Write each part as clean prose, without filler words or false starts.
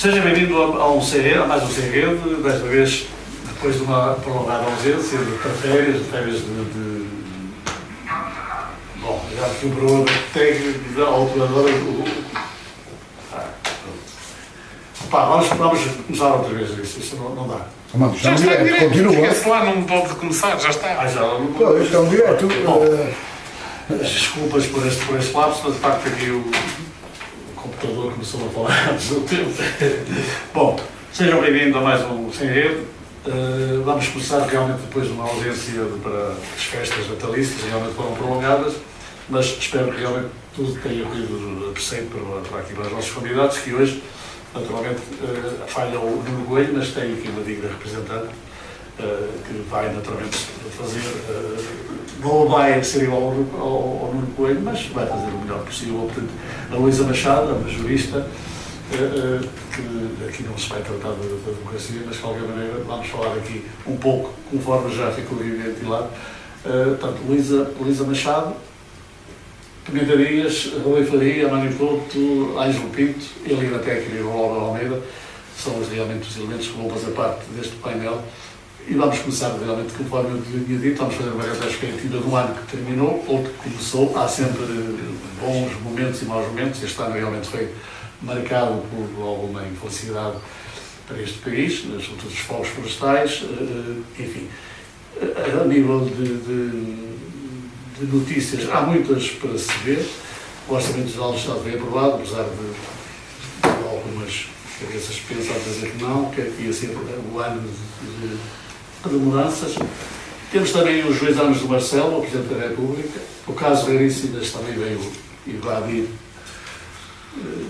Seja bem-vindo a mais um segredo, desta vez depois de uma prolongada ausência, para férias de... Bom, já quebrou a altura vamos começar outra vez isto não dá. Já está em direto, esquece lá, não pode começar, já está. Pois, está direto. Desculpas por este lapso, mas de facto aqui o computador começou a falar antes do tempo. Bom, sejam bem-vindos a mais um Sem Rede. Vamos começar realmente depois de uma ausência para as festas natalícias, realmente foram prolongadas, mas espero que realmente tudo tenha corrido a preceito para aqui para os nossos convidados, que hoje, naturalmente, falha o Nuno Coelho, mas tem aqui uma digna representante, que vai naturalmente fazer, não vai ser igual ao Nuno Coelho, mas vai fazer o melhor possível. Portanto, a Luísa Machado, uma jurista, que aqui não se vai tratar da democracia, mas de qualquer maneira vamos falar aqui um pouco, conforme já ficou ventilado. Portanto, Luísa Machado, Pimenta Dias, Rui Faria, Mário Couto, Ângelo Pinto, Helena Técnica e Rolando Almeida são realmente os elementos que vão fazer parte deste painel. E vamos começar realmente, conforme eu tinha dito, vamos fazer uma retrospectiva do ano que terminou ou que começou. Há sempre bons momentos e maus momentos. Este ano realmente foi marcado por alguma infelicidade para este país, sobretudo os fogos florestais, enfim. A nível de notícias, há muitas para se ver. O Orçamento Geral do Estado foi aprovado, apesar de algumas cabeças pensar dizer que não, que ia ser o ano de mudanças. Temos também os 2 anos do Marcelo, o Presidente da República. O caso Veríssimas também veio invadir.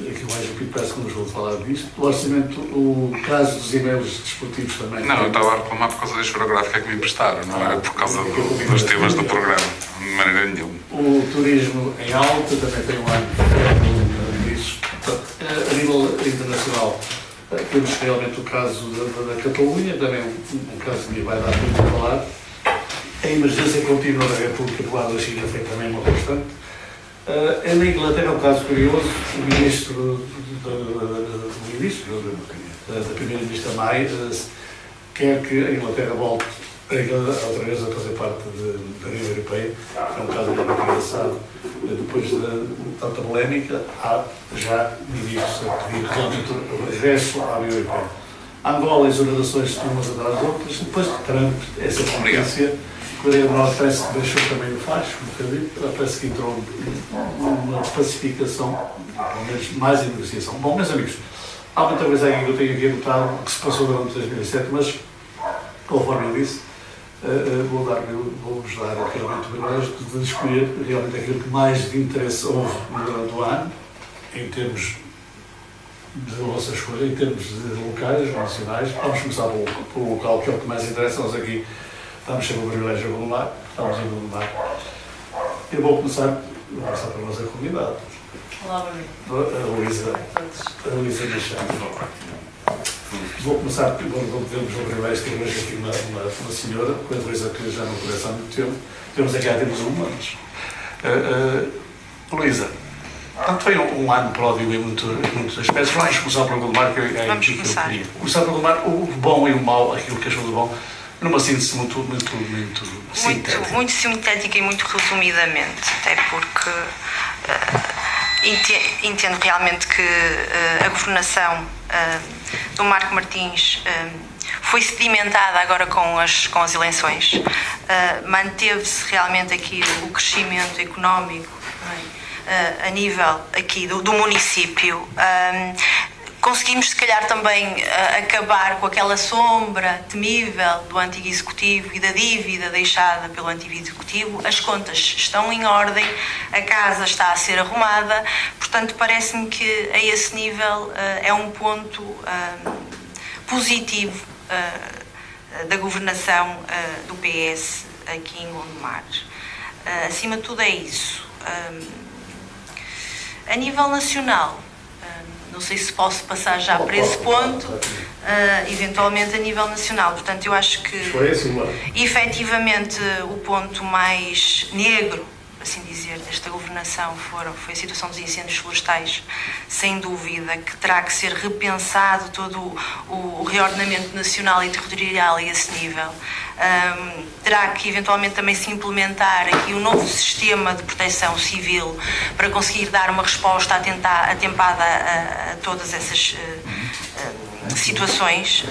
Aqui mais um parece que nos vou falar disto. O orçamento, o caso dos e-mails desportivos também. Não, eu estava a reclamar por causa da historiográfica que me emprestaram, não era por causa dos temas do programa, de maneira nenhuma. O turismo em alta também tem um ano disso. A nível internacional, temos realmente o caso da Catalunha, também um caso que vai dar muito a falar. A emergência contínua da República Popular da China foi também uma constante. Na Inglaterra é um caso curioso, o ministro da Primeira-Ministra May quer que a Inglaterra volte outra vez a fazer parte da União Europeia. É um caso muito engraçado. Depois de tanta polémica, há já ministros a pedir realmente o regresso à União Europeia. Angola, as exonerações umas atrás das outras, depois de Trump, essa competência. A Coreia do Norte parece que deixou também o faz, um bocadinho, parece que entrou numa pacificação, pelo menos mais em negociação. Bom, meus amigos, há muita coisa aí que eu tenho aqui anotado, que se passou durante 2007, mas, conforme eu disse, vou-vos dar realmente o privilégio de escolher realmente aquilo que mais de interesse houve durante o ano, em termos de vossa escolha, em termos de locais, nacionais. Vamos começar pelo local, que é o que mais interessa. Nós aqui estamos sempre o privilégio de Gondomar, estamos em Gondomar. Eu vou começar pela nossa convidada. Olá, a Luísa Machado. Vou começar, temos o privilégio de ter hoje aqui uma senhora, com a Luísa que já não conhece há muito tempo. Temos aqui há tempos humanos. Luísa, portanto foi um ano pródigo em muitos aspectos. Vamos começar pelo Gondomar, que é aquilo que eu queria. Começar pelo Gondomar, o bom e o mau, aquilo que achou de bom, numa síntese muito sintética e muito resumidamente, até porque entendo realmente que a governação do Marco Martins foi sedimentada agora com as eleições. Manteve-se realmente aqui o crescimento económico, a nível aqui do município. Conseguimos, se calhar, também acabar com aquela sombra temível do antigo executivo e da dívida deixada pelo antigo executivo. As contas estão em ordem, a casa está a ser arrumada, portanto, parece-me que a esse nível é um ponto positivo da governação do PS aqui em Gondomar. Acima de tudo é isso. A nível nacional, não sei se posso passar já para esse ponto, eventualmente a nível nacional. Portanto, eu acho que efetivamente o ponto mais negro assim dizer, desta governação foi a situação dos incêndios florestais, sem dúvida que terá que ser repensado todo o reordenamento nacional e territorial a esse nível. Terá que eventualmente também se implementar aqui um novo sistema de proteção civil para conseguir dar uma resposta atempada a todas essas situações.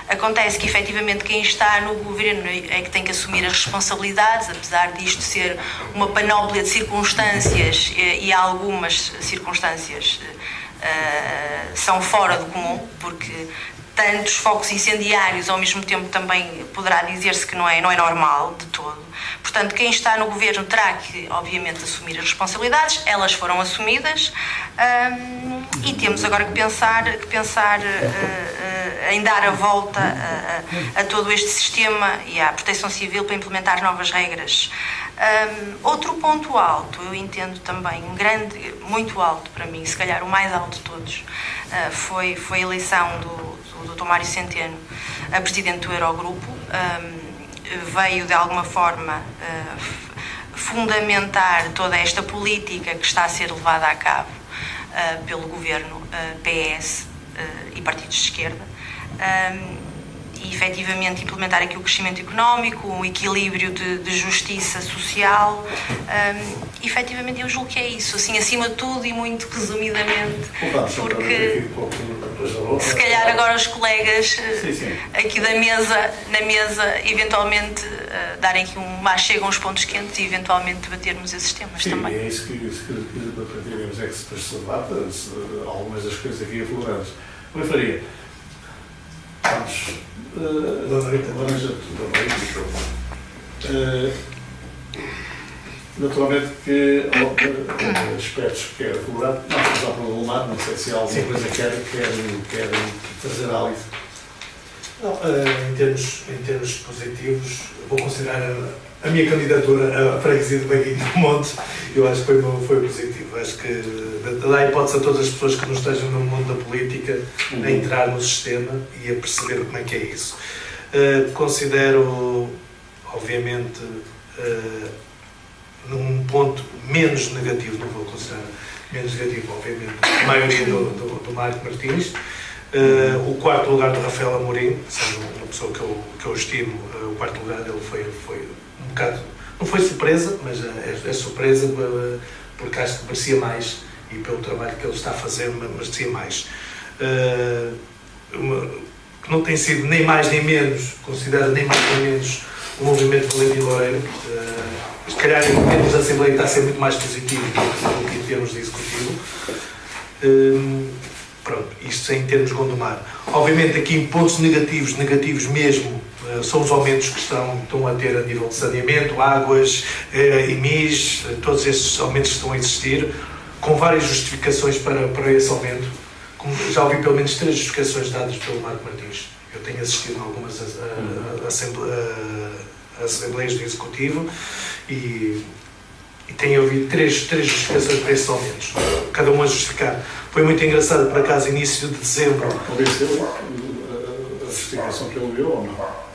Acontece que, efetivamente, quem está no governo é que tem que assumir as responsabilidades, apesar disto ser uma panóplia de circunstâncias e algumas circunstâncias são fora do comum, porque tantos focos incendiários ao mesmo tempo também poderá dizer-se que não é normal de todo. Portanto, quem está no governo terá que, obviamente, assumir as responsabilidades, elas foram assumidas, e temos agora que pensar em dar a volta a todo este sistema e à proteção civil para implementar novas regras. Outro ponto alto, eu entendo também, muito alto para mim, se calhar o mais alto de todos, foi a eleição do Dr. Mário Centeno a presidente do Eurogrupo. Veio de alguma forma fundamentar toda esta política que está a ser levada a cabo pelo governo PS e partidos de esquerda, e efetivamente implementar aqui o crescimento económico, o equilíbrio de justiça social. Efetivamente eu julgo que é isso, assim, acima de tudo e muito resumidamente, porque se calhar agora os colegas aqui na mesa eventualmente darem aqui chegam aos pontos quentes e eventualmente debatermos esses temas também. Sim, é isso que pretendemos, é que se debata algumas das coisas aqui afloradas. Como eu faria? Naturalmente que aspectos que quer aflorar, não estamos a problemar, não sei se há alguma coisa que quer fazer à lista. Não, em termos positivos, vou considerar a minha candidatura à freguesia de Baguinho do Monte. Eu acho que foi positivo. Acho que dá hipótese a todas as pessoas que não estejam no mundo da política a entrar no sistema e a perceber como é que é isso. Considero, obviamente, num ponto menos negativo, não vou considerar menos negativo, obviamente, a maioria do Marco Martins. O quarto lugar do Rafael Amorim, sendo uma pessoa que eu estimo, o quarto lugar dele foi um bocado, não foi surpresa, mas é surpresa porque acho que merecia mais, e pelo trabalho que ele está a fazer merecia mais. Que não tem sido nem mais nem menos, considero nem mais nem menos o movimento Valentim Loureiro. Se calhar em termos de Assembleia está a ser muito mais positivo do que em termos de Executivo. Pronto, isto em termos de Gondomar. Obviamente aqui em pontos negativos mesmo, são os aumentos que estão a ter a nível de saneamento, águas, IMIs, todos estes aumentos que estão a existir, com várias justificações para esse aumento. Como já ouvi pelo menos 3 justificações dadas pelo Marco Martins. Eu tenho assistido a algumas assembleias do Executivo e tenho ouvido 3 justificações para esses aumentos, cada uma a justificar. Foi muito engraçado, por acaso, início de dezembro. Convenceu a justificação que ele deu ou não?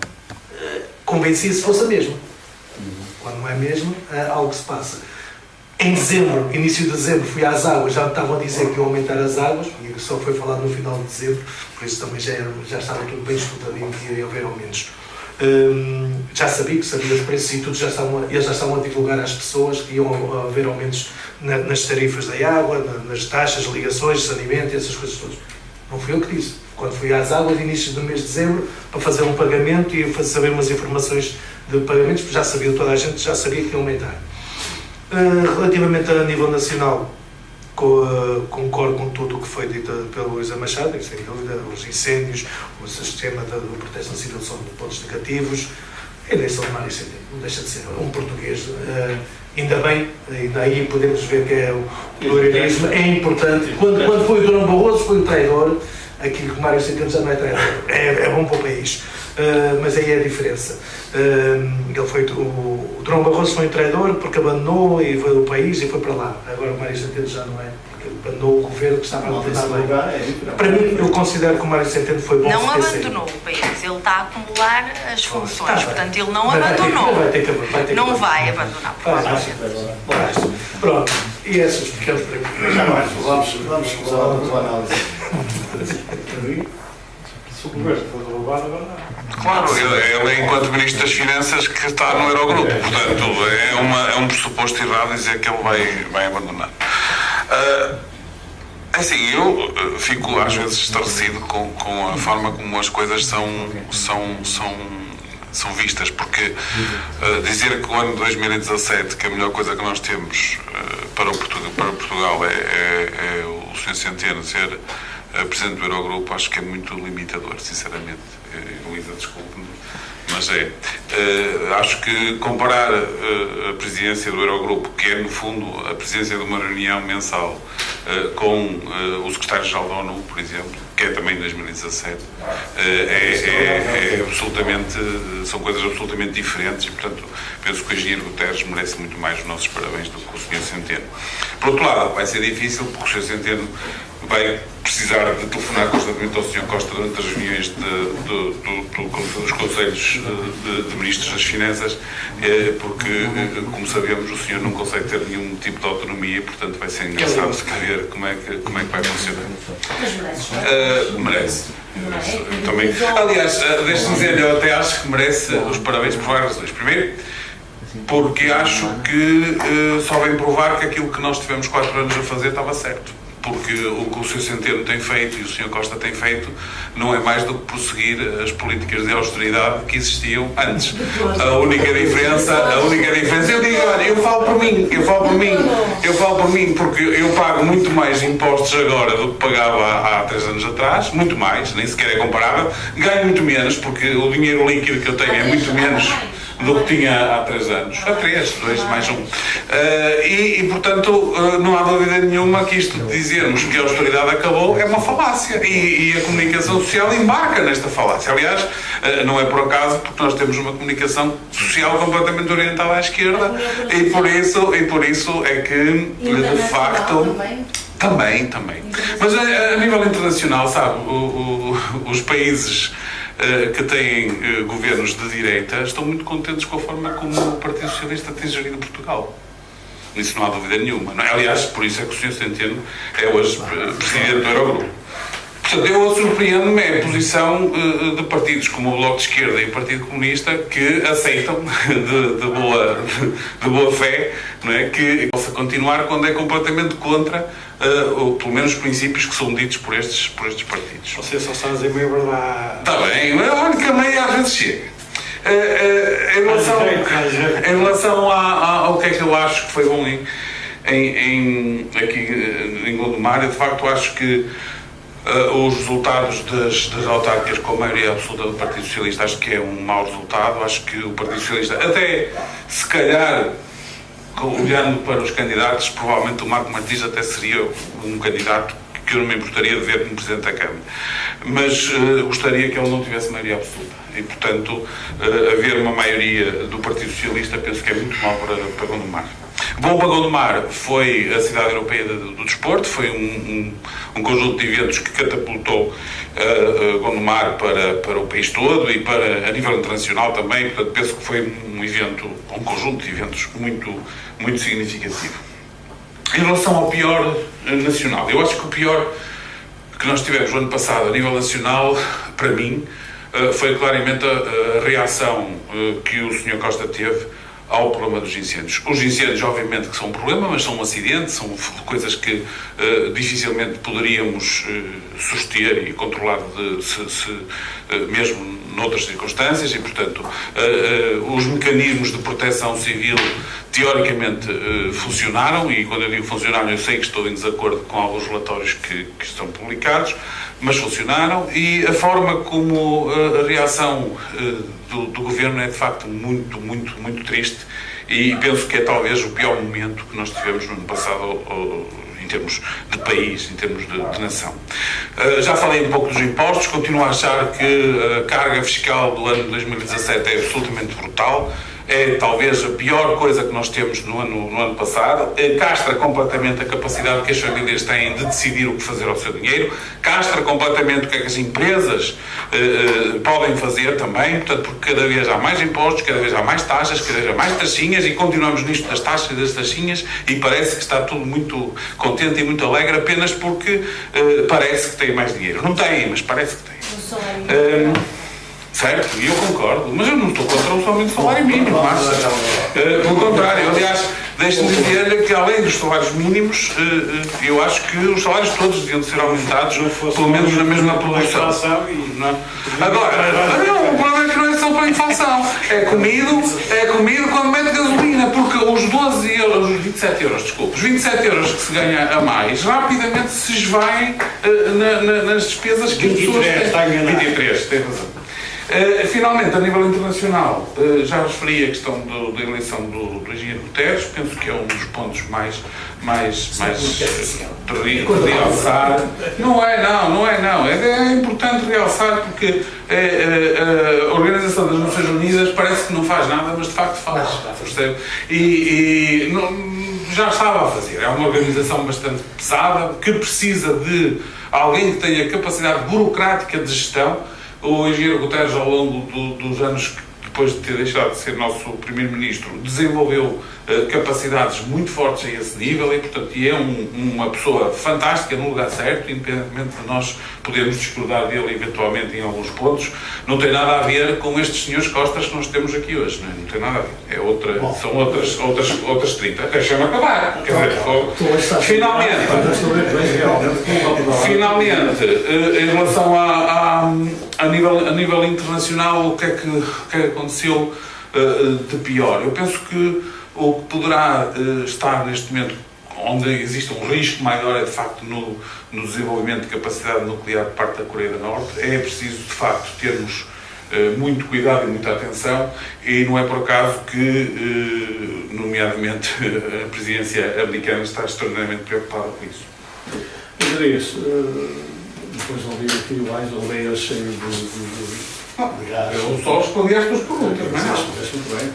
Convencia se fosse a mesma. Quando não é mesmo, algo se passa. Em dezembro, início de dezembro, fui às águas, já me estavam a dizer que iam aumentar as águas, e só foi falado no final de dezembro, por isso também já estava tudo bem estudadinho que ia haver aumentos. Já sabia os preços e tudo, eles já estavam a divulgar às pessoas que iam haver aumentos nas tarifas da água, nas taxas, ligações, saneamento, essas coisas todas. Não fui eu que disse. Quando fui às águas, início do mês de dezembro, para fazer um pagamento e saber umas informações de pagamentos, porque já sabia, toda a gente já sabia que ia aumentar. Relativamente a nível nacional, concordo com tudo o que foi dito pelo Luísa Machado, sem dúvida, os incêndios, o sistema de proteção civil são pontos negativos, a eleição de Mário Centeno não deixa de ser um português, ainda bem, ainda aí podemos ver que o pluralismo é importante. Quando foi o Durão Barroso foi o traidor, aquilo que Mário Centeno já não é traidor, é bom para o país. Mas aí é a diferença. O Durão Barroso foi um traidor porque abandonou e veio do país e foi para lá. Agora o Mário Centeno já não é, Ele abandonou o governo que estava a governar bem. lugar é diferente. Para mim, eu considero que o Mário Centeno foi bom. Não por ter saído. abandonou o país, ele está a acumular as funções, Tá bem. portanto ele não Mas abandonou. vai ter que Não vai abandonar, provavelmente. Pronto, e essas ficamos por aqui. Já não é, vamos começar a tua análise. Se o governo for derrubado, agora não. Claro, ele é enquanto Ministro das Finanças que está no Eurogrupo, portanto é um pressuposto errado dizer que ele vai abandonar. Assim, eu fico às vezes estarrecido com a forma como as coisas são vistas, porque dizer que o ano de 2017, que a melhor coisa que nós temos para Portugal é o Sr. Centeno ser Presidente do Eurogrupo, acho que é muito limitador, sinceramente. Luísa, desculpe-me, mas acho que comparar a presidência do Eurogrupo, que é no fundo a presidência de uma reunião mensal, com o secretário-geral da ONU, por exemplo, que é também em 2017, absolutamente, são coisas absolutamente diferentes e, portanto, penso que o engenheiro Guterres merece muito mais os nossos parabéns do que o Sr. Centeno. Por outro lado, vai ser difícil porque o Sr. Centeno vai precisar de telefonar constantemente ao Sr. Costa durante as reuniões dos Conselhos de Ministros das Finanças, porque, como sabemos, o senhor não consegue ter nenhum tipo de autonomia, portanto vai ser engraçado saber como é que vai funcionar. Mas merece. Merece. Também. Aliás, deixe-me dizer, eu até acho que merece os parabéns por várias razões. Primeiro, porque acho que só vem provar que aquilo que nós tivemos 4 anos a fazer estava certo. Porque o que o Sr. Centeno tem feito e o Sr. Costa tem feito não é mais do que prosseguir as políticas de austeridade que existiam antes. A única diferença, eu digo, olha, eu falo por mim, porque eu pago muito mais impostos agora do que pagava há 3 anos atrás, muito mais, nem sequer é comparável, ganho muito menos, porque o dinheiro líquido que eu tenho é muito menos do que tinha há 3 anos. Há 3, 2 mais 1. E, portanto, não há dúvida nenhuma que isto de dizermos que a austeridade acabou é uma falácia. E a comunicação social embarca nesta falácia. Aliás, não é por acaso, porque nós temos uma comunicação social completamente orientada à esquerda e por isso é que, de facto... Também. Mas a nível internacional, sabe, os países que têm governos de direita estão muito contentes com a forma como o Partido Socialista tem gerido Portugal. Isso não há dúvida nenhuma. Não é? Aliás, por isso é que o Sr. Centeno é hoje Presidente do Eurogrupo. Portanto, eu surpreendo-me a posição de partidos como o Bloco de Esquerda e o Partido Comunista que aceitam de boa fé, não é, que possa continuar quando é completamente contra ou pelo menos os princípios que são ditos por estes partidos. Você só está a dizer meia verdade. Está bem, mas a única meia às vezes chega. Em relação ao que é que eu acho que foi bom aqui em Gondomar, eu de facto acho que os resultados das autárquicas com a maioria absoluta do Partido Socialista acho que é um mau resultado. Acho que o Partido Socialista, até se calhar, olhando para os candidatos, provavelmente o Marco Martins até seria um candidato que eu não me importaria de ver como Presidente da Câmara. Mas gostaria que ele não tivesse maioria absoluta. E, portanto, haver uma maioria do Partido Socialista penso que é muito mau para Gondomar. Bom para Gondomar foi a Cidade Europeia do Desporto, foi um conjunto de eventos que catapultou Gondomar para o país todo e a nível internacional também. Portanto, penso que foi um conjunto de eventos muito significativo. Em relação ao pior nacional, eu acho que o pior que nós tivemos no ano passado a nível nacional, para mim, foi claramente a reação que o Sr. Costa teve ao problema dos incêndios. Os incêndios, obviamente, que são um problema, mas são um acidente, são coisas que dificilmente poderíamos suster e controlar mesmo noutras circunstâncias e, portanto, os mecanismos de proteção civil teoricamente funcionaram e, quando eu digo funcionaram, eu sei que estou em desacordo com alguns relatórios que estão publicados, mas funcionaram e a forma como a reação do Governo é de facto muito triste e penso que é talvez o pior momento que nós tivemos no ano passado em termos de país, em termos de nação. Já falei um pouco dos impostos, continuo a achar que a carga fiscal do ano de 2017 é absolutamente brutal. é talvez a pior coisa que nós temos no ano passado, castra completamente a capacidade que as famílias têm de decidir o que fazer ao seu dinheiro, castra completamente o que é que as empresas podem fazer também, portanto, porque cada vez há mais impostos, cada vez há mais taxas, cada vez há mais taxinhas, e continuamos nisto das taxas e das taxinhas, e parece que está tudo muito contente e muito alegre apenas porque parece que tem mais dinheiro. Não tem, mas parece que tem. Certo, e eu concordo, mas eu não estou contra o aumento do salário mínimo, pelo contrário, aliás, deixe-me dizer que além dos salários mínimos, eu acho que os salários todos deviam de ser aumentados, pelo menos na mesma proporção. Agora, não, o problema é que não é só para a inflação, é comido quando mete gasolina, porque os 12 euros, os 27 euros, desculpe, os 27 euros que se ganha a mais, rapidamente se esvaem nas despesas que as pessoas têm. 23, tem razão. Finalmente, a nível internacional, já referi a questão da eleição do engenheiro Guterres, penso que é um dos pontos mais de realçar. Não é importante realçar porque a Organização das Nações Unidas parece que não faz nada, mas de facto faz, percebe? E já estava a fazer. É uma organização bastante pesada, que precisa de alguém que tenha capacidade burocrática de gestão. O engenheiro Guterres, ao longo dos anos, depois de ter deixado de ser nosso primeiro-ministro, desenvolveu capacidades muito fortes a esse nível e, portanto, é uma pessoa fantástica no lugar certo, independentemente de nós podermos discordar dele eventualmente em alguns pontos. Não tem nada a ver com estes senhores costas que nós temos aqui hoje, não tem nada a ver. São outras 30. Deixa-me acabar. Quer dizer, finalmente, em relação a nível internacional, o que é que aconteceu de pior? Eu penso que o que poderá estar neste momento onde existe um risco maior é de facto no desenvolvimento de capacidade nuclear por parte da Coreia do Norte. É preciso de facto termos muito cuidado e muita atenção, e não é por acaso que, nomeadamente, a presidência americana está extraordinariamente preocupada com isso. Andrés, depois ouvi aqui o mais, ouvi cheio de eu só respondi às tuas perguntas, mas não. Muito bem.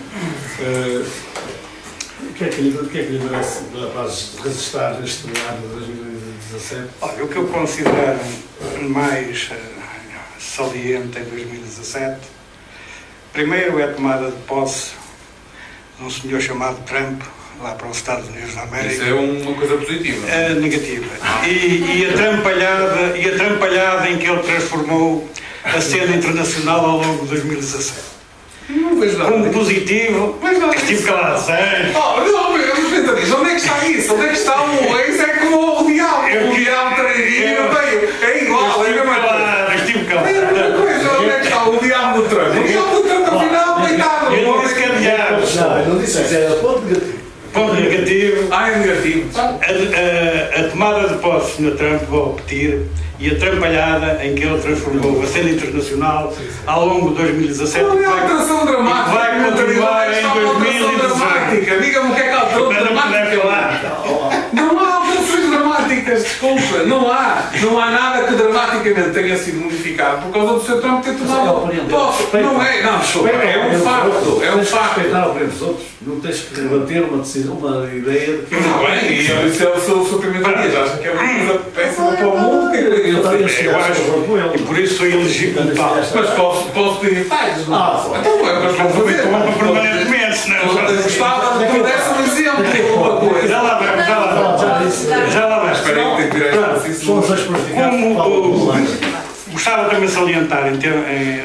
O que é que lhe merece registrar este ano de 2017? Olha, o que eu considero mais saliente em 2017, primeiro é a tomada de posse de um senhor chamado Trump, lá para os Estados Unidos da América. Isso é uma coisa positiva. Negativa. E a trampalhada em que ele transformou a cena internacional ao longo de 2017. Não vejo nada. Como positivo, estive calado. Onde é que está isso? Onde é que está o ex? É como o diabo. O diabo é igual. Estive calado. Onde é que está o diabo do Trump? O diabo do Trump, afinal, coitado. Eu não disse que era diabo. Não disse, era ponto negativo. Ponto negativo. É negativo. A tomada de posse do Sr. Trump, vou repetir, e a trampalhada em que ele transformou a cena internacional ao longo de 2017. Não é alteração dramática. Vai continuar em 2018. Diga-me o que é que alterou dramática. Não há alterações dramáticas, desculpa. Não há nada que dramaticamente tenha sido modificado por causa do Sr. Trump ter tomado posse. Não é, não, desculpa. É um facto. É um facto. Respeitar a opinião dos outros. Não tens que debater uma decisão, uma ideia de que... Não, bem, e eu disse ao seu primeiro-ministro, acha que é uma coisa péssima para o mundo? Eu acho, e por isso foi elegido como tal. Mas posso pedir detalhes? Então é, mas vou fazer. Permanentemente, senão... Eu gostava de que me desse um exemplo, uma coisa. Já lá vai. Espera aí que tenho que tirar isso. Gostava também de salientar, a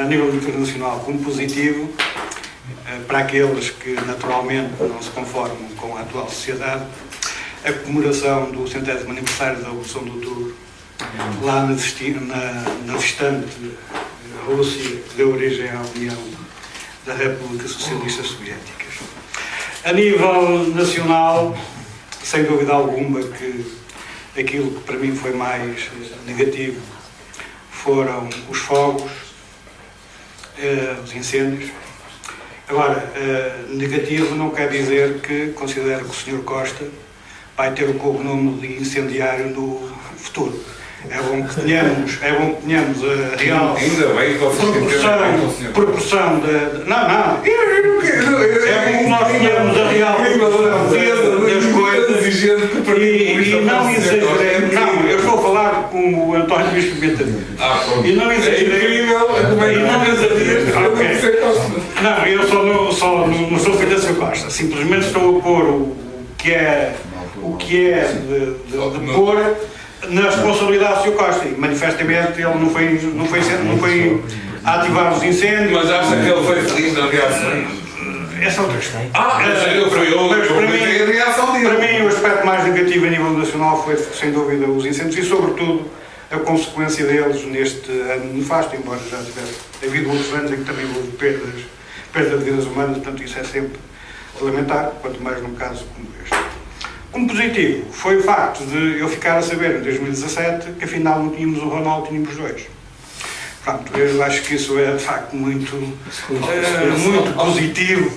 nível internacional, como positivo, para aqueles que naturalmente não se conformam com a atual sociedade, a comemoração do 100º aniversário da Revolução de Outubro, lá na distante Rússia, que deu origem à União da República Socialistas Soviéticas. A nível nacional, sem dúvida alguma que aquilo que para mim foi mais negativo foram os fogos, os incêndios. Agora, negativo não quer dizer que considero que o Sr. Costa vai ter o cognome de incendiário no futuro. É bom que tenhamos a real Ainda bem que vocês proporção da... Não. É bom que nós tenhamos a real proporção das coisas e não exageremos. Não, eu estou a falar como o António Luís Pimenta disse. E não exageremos. Não, eu só não sou filho da Sr. Costa. Simplesmente estou a pôr o que é de pôr na responsabilidade do Sr. Costa. E manifestamente ele não foi a ativar os incêndios. Mas acha que ele foi feliz na reação? Essa é outra questão. Para mim, o aspecto mais negativo a nível nacional foi, sem dúvida, os incêndios e, sobretudo, a consequência deles neste ano nefasto, embora já tivesse havido outros anos em que também houve perda de vidas humanas, portanto, isso é sempre lamentável, quanto mais num caso como este. Como positivo, foi o facto de eu ficar a saber, em 2017, que afinal não tínhamos o Ronaldo, tínhamos dois. Pronto, eu acho que isso é de facto muito positivo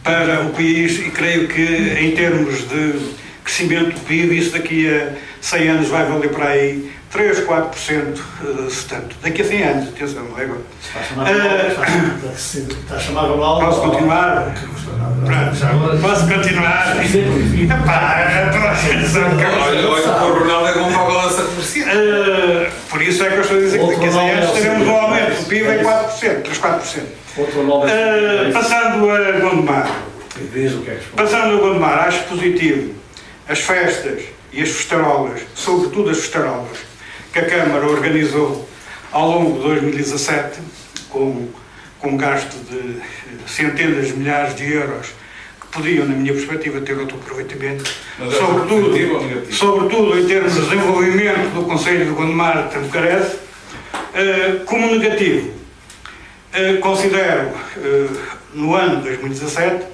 para o país e creio que em termos de crescimento do PIB, isso daqui a 100 anos vai valer para aí 3, 4%, se tanto. Daqui a 100 anos, atenção, não é agora. Está a chamar Ronaldo. Posso continuar? Posso continuar? Olha, o Ronaldo é como uma balança comercial. Por isso é que eu estou a dizer que daqui a 100 anos teremos um aumento do PIB em 4%, 3, 4%. Passando a Gondomar. Passando a Gondomar, acho positivo as festas e as festarolas, sobretudo as festarolas, que a Câmara organizou ao longo de 2017, com um gasto de centenas de milhares de euros, que podiam, na minha perspectiva, ter outro aproveitamento, sobretudo em termos de desenvolvimento do Conselho de Gondomar, tanto carece. Como negativo, considero, no ano de 2017,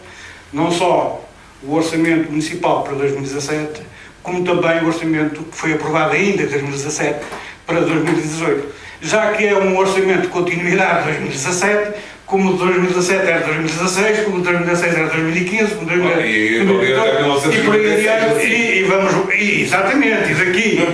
não só o orçamento municipal para 2017, como também o orçamento que foi aprovado ainda em 2017 para 2018. Já que é um orçamento de continuidade de 2017, como de 2017 era 2016, como de 2016 era 2015, como de 2018, e por aí adiante, exatamente, e daqui. E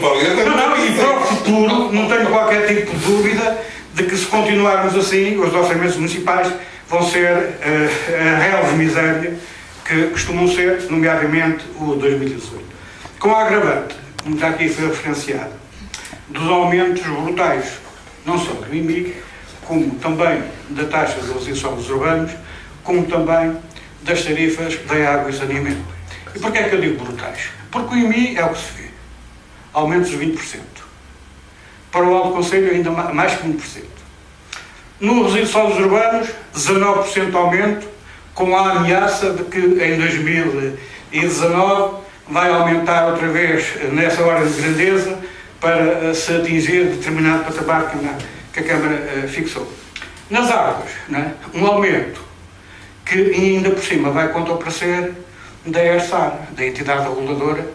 para o futuro, não tenho qualquer tipo de dúvida de que se continuarmos assim, os orçamentos municipais vão ser a real de miséria que costumam ser, nomeadamente o 2018. Com a agravante, como já aqui foi referenciado, dos aumentos brutais, não só do IMI, como também da taxa dos insumos urbanos, como também das tarifas da água e saneamento. E porquê é que eu digo brutais? Porque o IMI é o que se vê. Aumentos de 20%. Para o Alto Conselho, ainda mais que 20%. Nos resíduos sólidos urbanos, 19% de aumento, com a ameaça de que em 2019 vai aumentar outra vez nessa ordem de grandeza para se atingir determinado patamar que a Câmara fixou. Nas águas, né, um aumento que ainda por cima vai contra o parecer da ERSAR, da entidade reguladora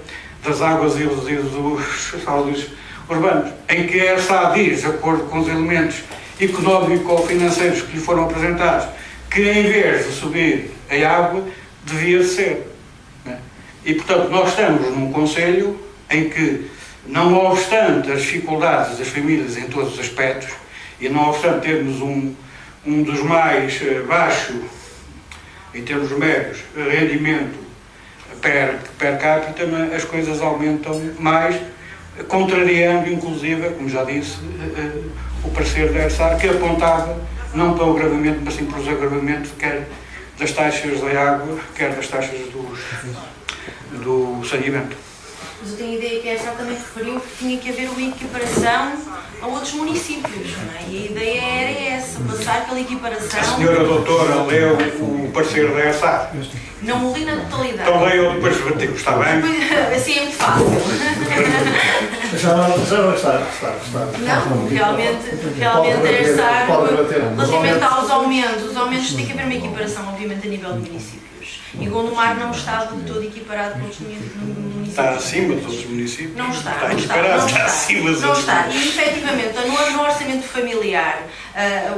das águas e dos resíduos sólidos urbanos, em que a ERSAR diz, de acordo com os elementos económico-financeiros que lhe foram apresentados, que em vez de subir a água, devia ser. Né? E, portanto, nós estamos num Conselho em que, não obstante as dificuldades das famílias em todos os aspectos, e não obstante termos um dos mais baixos, em termos médios, rendimento per capita, as coisas aumentam mais, contrariando, inclusive, como já disse, o parecer da ERSAR, que apontava não para o agravamento, mas sim para os agravamentos, quer das taxas da água, quer das taxas do saneamento. Mas eu tenho a ideia que a ERSAR também referiu que tinha que haver uma equiparação a outros municípios, não é? E a ideia era essa, passar pela equiparação... A senhora doutora leu o parecer da ERSAR? Não li na totalidade. Então leio depois do artigo, está bem? Assim é muito fácil. Já não está. Não, realmente a ERSAR, relativamente aos aumentos, os aumentos tem que haver uma equiparação, obviamente, a nível de municípios. E Gondomar não estava de todo equiparado com outros municípios. Está acima dos outros municípios? Não está. Está equiparado, está acima dos outros municípios. E, efetivamente, no orçamento familiar,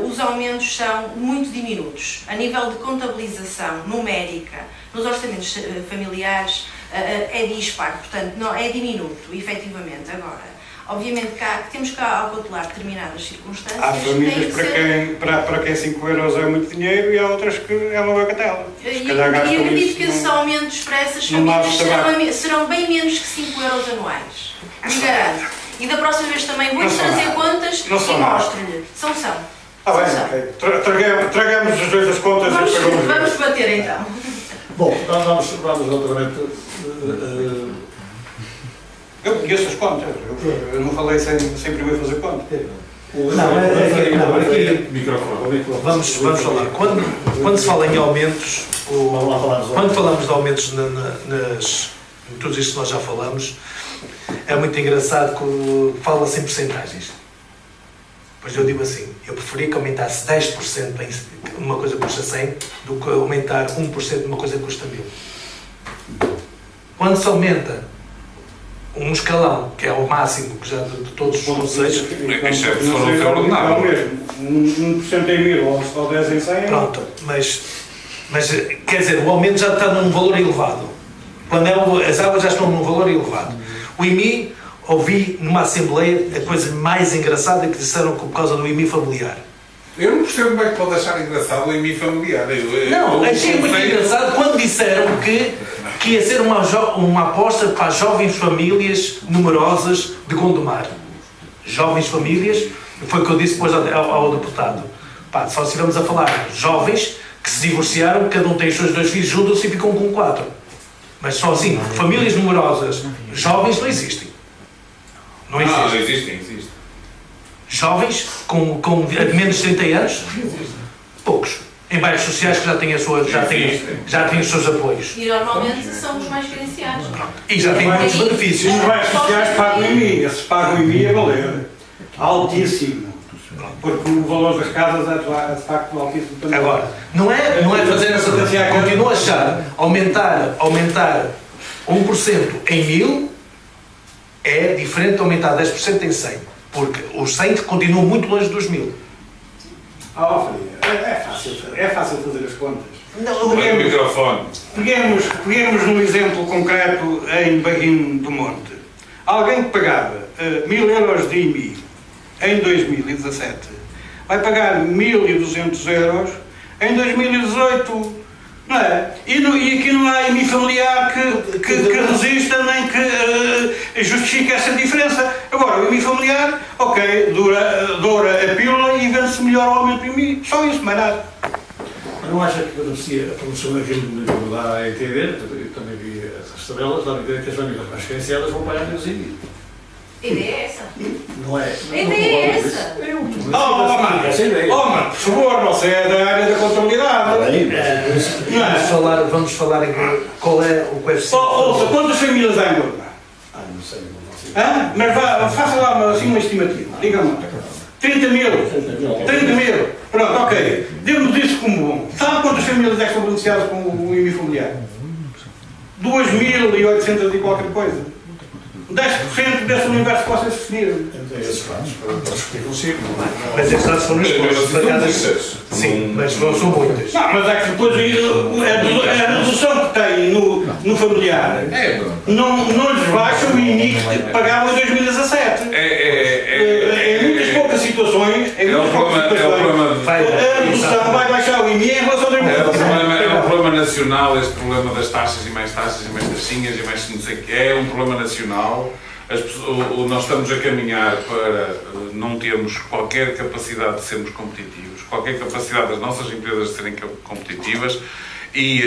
os aumentos são muito diminutos. A nível de contabilização numérica, nos orçamentos familiares, é dispar, portanto, não, é diminuto, efetivamente. Agora, Obviamente que temos que acautelar determinadas circunstâncias. Há famílias tem que ser... para quem 5 euros é muito dinheiro e há outras que é uma bagatela. E acredito que esses aumentos para essas famílias serão bem menos que 5 euros anuais. Me garanto. E da próxima vez também vou-lhes trazer contas e mostro-lhe. São. Ah, bem, ok. Tragamos as vezes as contas vamos, e pagamos. Vamos bater então. Bom, vamos outra Eu conheço as contas. Eu não falei sem primeiro fazer contas. Vamos falar. Quando se fala em aumentos, quando falamos de aumentos em tudo isto que nós já falamos, é muito engraçado que fala-se em percentagens. Pois eu digo assim, eu preferia que aumentasse 10% uma coisa que custa 100 do que aumentar 1% de uma coisa que custa 1000. Quando se aumenta um escalão, que é o máximo que já de todos os conselhos... Isto é por o teu ordenado. 1% em 1000 ou 10 em 100... Pronto, mas quer dizer, o aumento já está num valor elevado. Quando as águas já estão num valor elevado. O IMI, ouvi numa assembleia a coisa mais engraçada que disseram que por causa do IMI familiar. Eu não percebo como é que pode achar engraçado o IMI familiar. Não, achei muito engraçado quando disseram que ia ser uma aposta para as jovens famílias numerosas de Gondomar. Jovens famílias, foi o que eu disse depois ao deputado. Pá, só se vamos a falar jovens que se divorciaram, cada um tem os seus 2 filhos, juntam-se e ficam com 4. Mas só assim, famílias numerosas, jovens não existem. Não existem. Jovens com menos de 30 anos? Poucos. Em bairros sociais que já têm os seus apoios. E normalmente são os mais carenciados. E já têm muitos benefícios. Os bairros sociais pagam em IMI. Esses pagam em IMI a valer. Altíssimo. Porque o valor das casas é de facto altíssimo também. Agora, não é fazer essa... Continuo a achar, aumentar 1% em 1000 é diferente de aumentar 10% em 100. Porque os 100 continuam muito longe dos 1000. É fácil fazer as contas. Não, o microfone. Peguemos num exemplo concreto em Baguinho do Monte. Alguém que pagava 1000 euros de IMI em 2017 vai pagar 1200 euros em 2018, não é? E aqui não há IMI familiar que resista nem que justifique essa diferença. Agora, o IMI familiar, ok, doura a pílula e vende-se melhor o aumento do IMI. Só isso, mais nada. Mas não acha que a produção aquilo me dá a entender, eu também vi essas tabelas, dá a entender que as famílias mais carenciadas vão pagar menos IMI. A ideia é essa. Não é? A ideia é essa. Por favor, você é da área da contabilidade. Vamos falar em qual é o coeficiente. Ouça, quantas famílias há em Gondomar? Não sei, não faço. Mas faça lá uma estimativa. Diga-me. 30 mil. Pronto, ok. Demos isso como bom. Sabe quantas famílias é que são beneficiadas com o IMI familiar? 2.800 e qualquer coisa. 10% desse universo que vocês definiram. Esses dados, para discutir consigo. Mas esses dados são respostas. Sim, mas não são muitas. Não, mas é que depois a redução que tem no familiar não lhes baixa o IMI que pagavam em 2017. Em muitas poucas situações, a redução vai baixar o IMI em relação a 2017. É um problema nacional, este problema das taxas e mais taxinhas e mais não sei o que. É um problema nacional. Nós estamos a caminhar para não termos qualquer capacidade de sermos competitivos, qualquer capacidade das nossas empresas de serem competitivas e,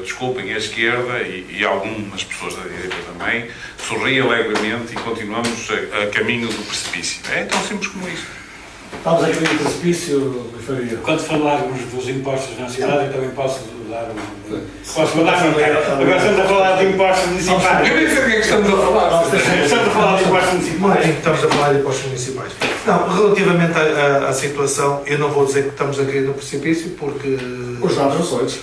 desculpem, a esquerda e algumas pessoas da direita também, sorri alegremente e continuamos a caminho do precipício. É tão simples como isto. Estamos aqui no precipício, Faria. Quando falarmos dos impostos na cidade, eu também posso dar agora estamos a falar de impostos municipais. Eu nem sei o que é que estamos a falar. Estamos a falar de impostos municipais. Estamos a falar de impostos municipais. Não, relativamente à situação, eu não vou dizer que estamos a cair no precipício, porque... Os dados não são esses.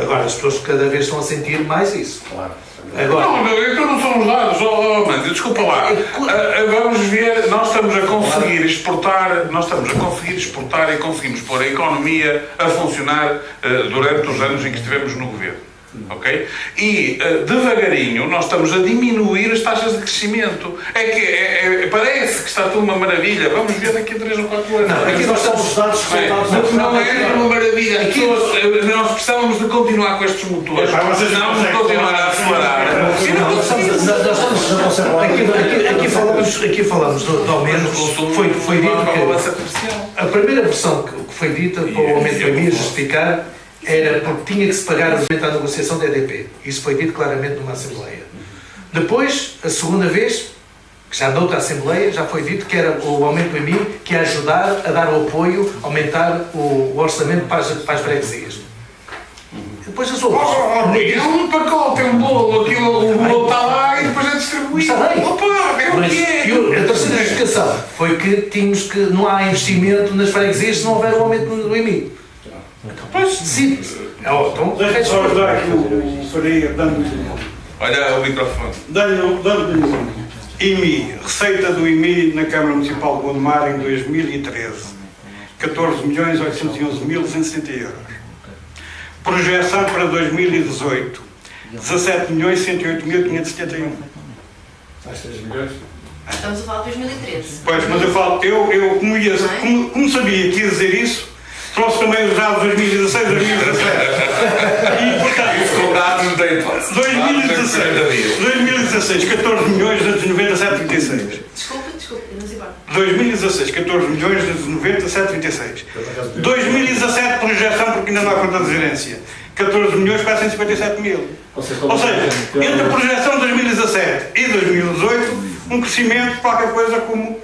Agora as pessoas cada vez estão a sentir mais isso. Claro. Agora, então não são os dados, mano, desculpa lá. Vamos ver, nós estamos a conseguir exportar e conseguimos pôr a economia a funcionar durante os anos em que estivemos no governo. Ok? E devagarinho nós estamos a diminuir as taxas de crescimento. Parece que está tudo uma maravilha. Vamos ver daqui a 3 ou 4 anos. Não, aqui nós temos os dados não é uma maravilha. Nós precisamos de continuar com estes motores. Precisamos de continuar a acelerar. Aqui falamos do aumento. Foi dito que a primeira versão que foi dita para o aumento do IMI justificar era porque tinha que se pagar o aumento à negociação da EDP. Isso foi dito claramente numa Assembleia. Depois, a segunda vez, que já noutra Assembleia, já foi dito que era o aumento do IMI que ia ajudar a dar o apoio, aumentar o orçamento para as freguesias. Depois as outras. É um pacote, é um bolo, o bolo está lá e depois é distribuído. Está bem. Opa, é o que é. E a terceira justificação foi que não há investimento nas freguesias se não houver o aumento do IMI. Pois, simples. Deixa-me só ajudar aqui o Faria, dando-lhe Olha o microfone. dando-lhe IMI, receita do IMI na Câmara Municipal de Gondomar em 2013, 14.811.260 euros. Projeção para 2018, 17.108.571. Mais 3 milhões. Estamos a falar de 2013. Pois, mas eu falo, como sabia que ia dizer isso, trouxe também os dados de 2016, 2017. E, portanto, Com dados não tem hipótese. 2016, 14.297.36. Desculpe, não se importa. 2016, 14.297.36. 2017, projeção, porque ainda não há conta de gerência. 14.457.000. Ou seja, entre a projeção de 2017 e 2018, um crescimento de qualquer coisa como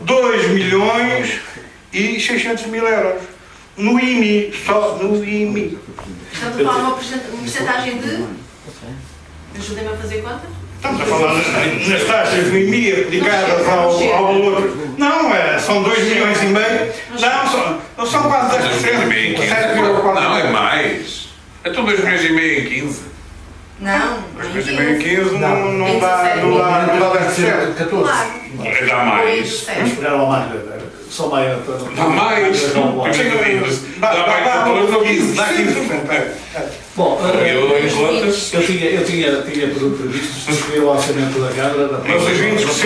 2.600.000 euros. No IMI, só no IMI. Estamos a falar de uma porcentagem de... Ajudem-me a fazer conta. Estamos a falar nas taxas do IMI aplicadas ao valor. Não, são 2,5 milhões. Não, são quase 10%. 7,4%. Não, é mais. Então 2,5 milhões em 15. Não, 2,5 em 15 não dá 10%. 14. Dá mais. Vamos pegar uma máquina. Só mais. Dá mais. Dá mais. Dá 15%. Bom, Eu em contas. eu tinha previsto subscrever o orçamento da Câmara. Mas os 20% os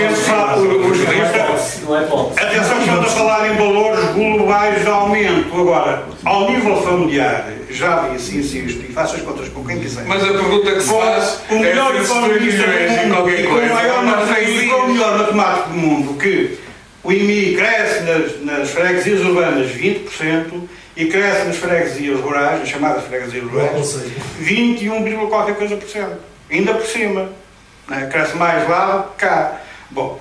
riscos. Não é hipótese. Atenção, estamos a falar em valores globais de aumento. Agora, ao nível familiar, já disse, insisto, e faço as contas com quem quiser. Mas a pergunta que se faz o melhor é economista do mundo e com o melhor matemático do mundo, que o IMI cresce nas freguesias urbanas 20% e cresce nas freguesias rurais, as chamadas freguesias rurais, 21, qualquer coisa por cento. Ainda por cima. Né? Cresce mais lá do que cá. Bom,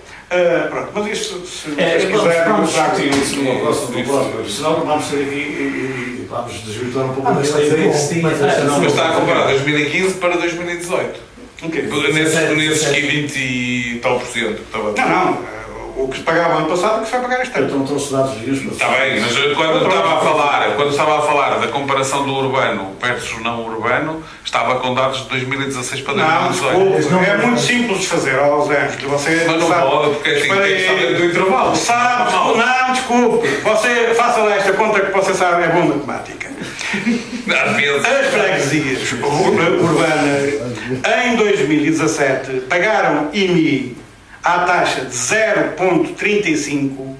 pronto, mas isto, se vocês quiserem, vamos discutir isso no próximo. Senão vamos sair aqui e vamos desvirtuar um pouco desta ideia que se tinha. Mas está a comparar 2015 para 2018. Okay. Nesses 20 e tal por cento que estava. Não. O que se pagava ano passado, o que se vai pagar este ano. Então trouxe dados de risco. Está bem, mas quando estava a falar da comparação do urbano versus não urbano, estava com dados de 2016 para 2018. Não, desculpe, é muito simples de fazer, Zé. Você mas não pode, porque assim, tem que estar dentro do intervalo. Não, desculpe. Você faça lá esta conta que você sabe, é boa matemática. Às vezes. As freguesias urbanas em 2017 pagaram IMI à taxa de 0,35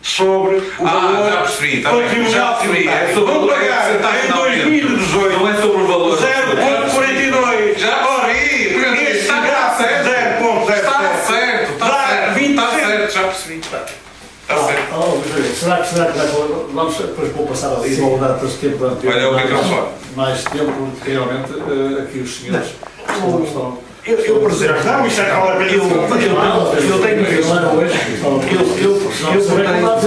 sobre o valor patrimonial tributário. Vão pagar em 2018 não é sobre o valor 0,42. Já percebi. Está certo. 0,07. Está certo. Está certo. Já percebi. Está certo. Será que vamos depois vou passar ali e vou dar depois tempo para ter mais tempo, porque realmente aqui os senhores estão. Eu, por exemplo, não, isto é aquela coisa. Eu tenho visto hoje. Eu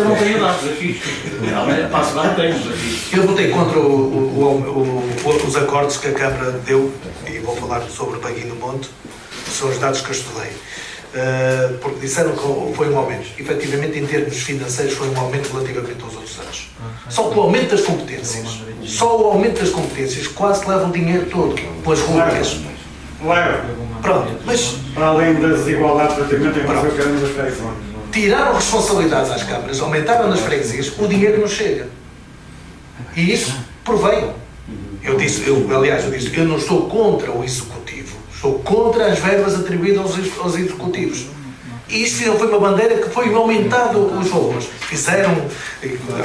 não tenho dados aqui. Passo lá, temos aqui. Eu votei contra os acordos que a Câmara deu, e vou falar sobre o Paguinho do Monte, são os dados que eu estudei. Porque disseram que foi um aumento. Efetivamente, em termos financeiros, foi um aumento relativamente aos outros anos. Só que o aumento das competências, quase que leva o dinheiro todo pelas rubricas. Leva. Pronto, mas para além das desigualdades relativamente em relação a cada uma das freguesias. Tiraram responsabilidades às câmaras, aumentaram nas freguesias, o dinheiro não chega. E isso proveio. Eu disse, eu não estou contra o Executivo, estou contra as verbas atribuídas aos Executivos. E isso foi uma bandeira que foi aumentado os valores. Fizeram,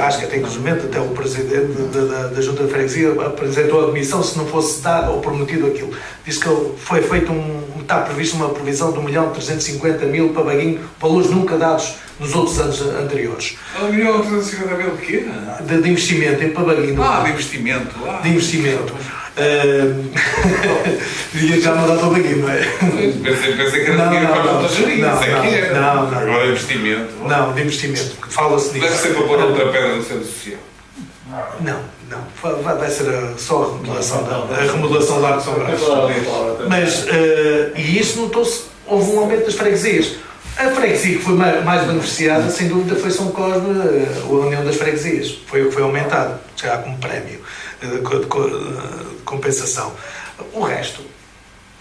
acho que até inclusive até o Presidente da Junta de Freguesia apresentou a admissão se não fosse dado ou prometido aquilo. Diz que foi feito está previsto uma previsão de 1.350.000 para Baguinho, valores nunca dados nos outros anos anteriores. 1.350.000 de quê? De investimento em Pabaguinho. De investimento. De investimento. Devia já mudar para Baguinho, não é? Pensei que era dinheiro para a juntageria. Não. Agora é investimento. Não, de investimento. Fala-se nisso. Deve ser para pôr outra pedra no centro social. Não. Vai ser só a remodelação lá de São Brás. Mas, e isso notou-se, houve um aumento das freguesias. A freguesia que foi mais beneficiada, sem dúvida, foi São Cosme, a União das Freguesias. Foi o que foi aumentado, já como prémio de compensação. O resto,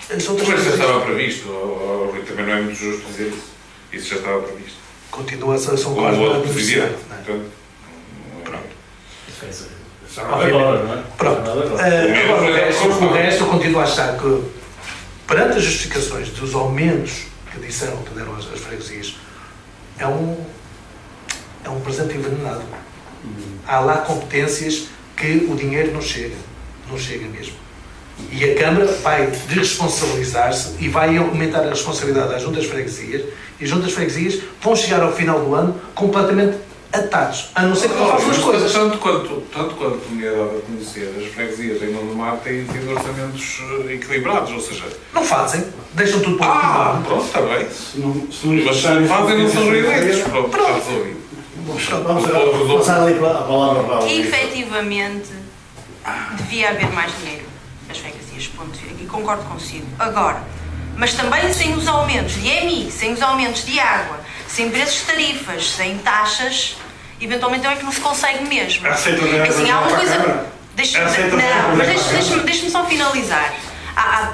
as outras Mas já freguesias... estava previsto, também não é muito justo dizer isso. Isso já estava previsto. Continua a São Com Cosme o a outro beneficiar. presidente. Agora, não é? Pronto. Agora, o resto, eu continuo a achar que, perante as justificações dos aumentos que disseram que deram às freguesias, é um presente envenenado. Há lá competências que o dinheiro não chega mesmo. E a Câmara vai desresponsabilizar-se e vai aumentar a responsabilidade às juntas de freguesias, e as juntas de freguesias vão chegar ao final do ano completamente atados, a não ser que não façam as coisas. Tanto quanto me é dado a conhecer, as freguesias em Gondomar têm tido orçamentos equilibrados, ou seja... Não fazem, deixam tudo para o último. Pronto, está bem. Mas se não fazem, não são jurídicos. Pronto, está resolvido. Vamos passar ali a palavra para E efetivamente devia haver mais dinheiro nas freguesias, ponto. E concordo consigo. Agora, mas também sem os aumentos de IMI, sem os aumentos de água, sem preços de tarifas, sem taxas, eventualmente é que não se consegue mesmo. Assim, há uma coisa. Deixa-me só finalizar.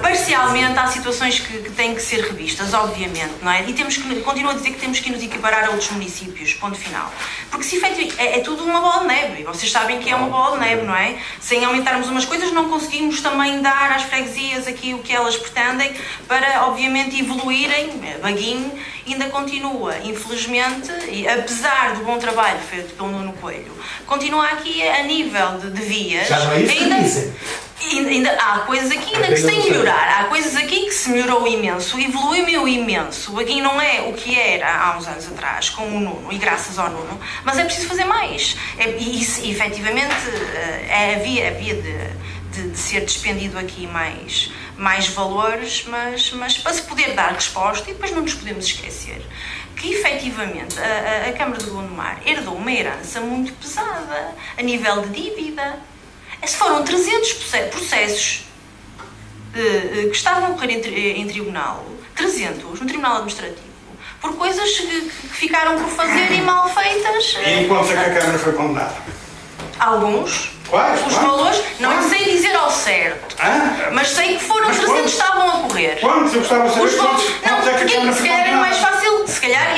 Parcialmente há situações que têm que ser revistas, obviamente, não é? E continuo a dizer que temos que nos equiparar a outros municípios, ponto final. Porque se efetivamente é tudo uma bola de neve, e vocês sabem que é uma bola de neve, não é? Sem aumentarmos umas coisas, não conseguimos também dar às freguesias aqui o que elas pretendem para, obviamente, evoluírem. Baguinho ainda continua, infelizmente, e apesar do bom trabalho feito pelo Nuno Coelho, continua aqui a nível de vias. Já não é isso que dizem. Ainda há coisas aqui ainda que se tem de melhorar, há coisas aqui que se melhorou imenso, evoluiu imenso. Aqui não é o que era há uns anos atrás com o Nuno e graças ao Nuno, mas é preciso fazer mais. E efetivamente havia de ser despendido aqui mais valores, mas para se poder dar resposta, e depois não nos podemos esquecer que efetivamente a Câmara de Gondomar herdou uma herança muito pesada a nível de dívida. Se foram 300 processos que estavam a correr em tribunal, 300 no Tribunal Administrativo, por coisas que ficaram por fazer e mal feitas. E quantos é que a Câmara foi condenada? Alguns. Quais? Os valores, não lhe sei dizer ao certo, mas sei que foram 300 que estavam a correr. Quantos? Eu gostava de saber quantos é que a Câmara foi condenada. Se calhar era mais fácil,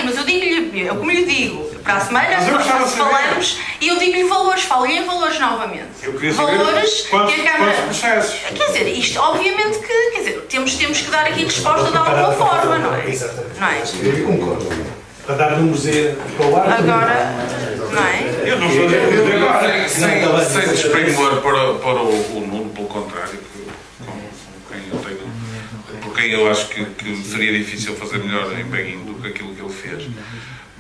mas eu digo-lhe, como lhe digo, para a semana falamos e eu digo-lhe valores, falo-lhe em valores novamente. Eu queria saber valores quantos processos. Quer dizer, isto obviamente que temos que dar aqui resposta de alguma forma, não é? Exatamente. Não é? Eu concordo. Para dar números para o ar. Agora, não é? Eu não sou agora, sem desprimor para o Nuno, pelo contrário, por quem eu acho que seria difícil fazer melhor em Baguinho do que aquilo que ele fez.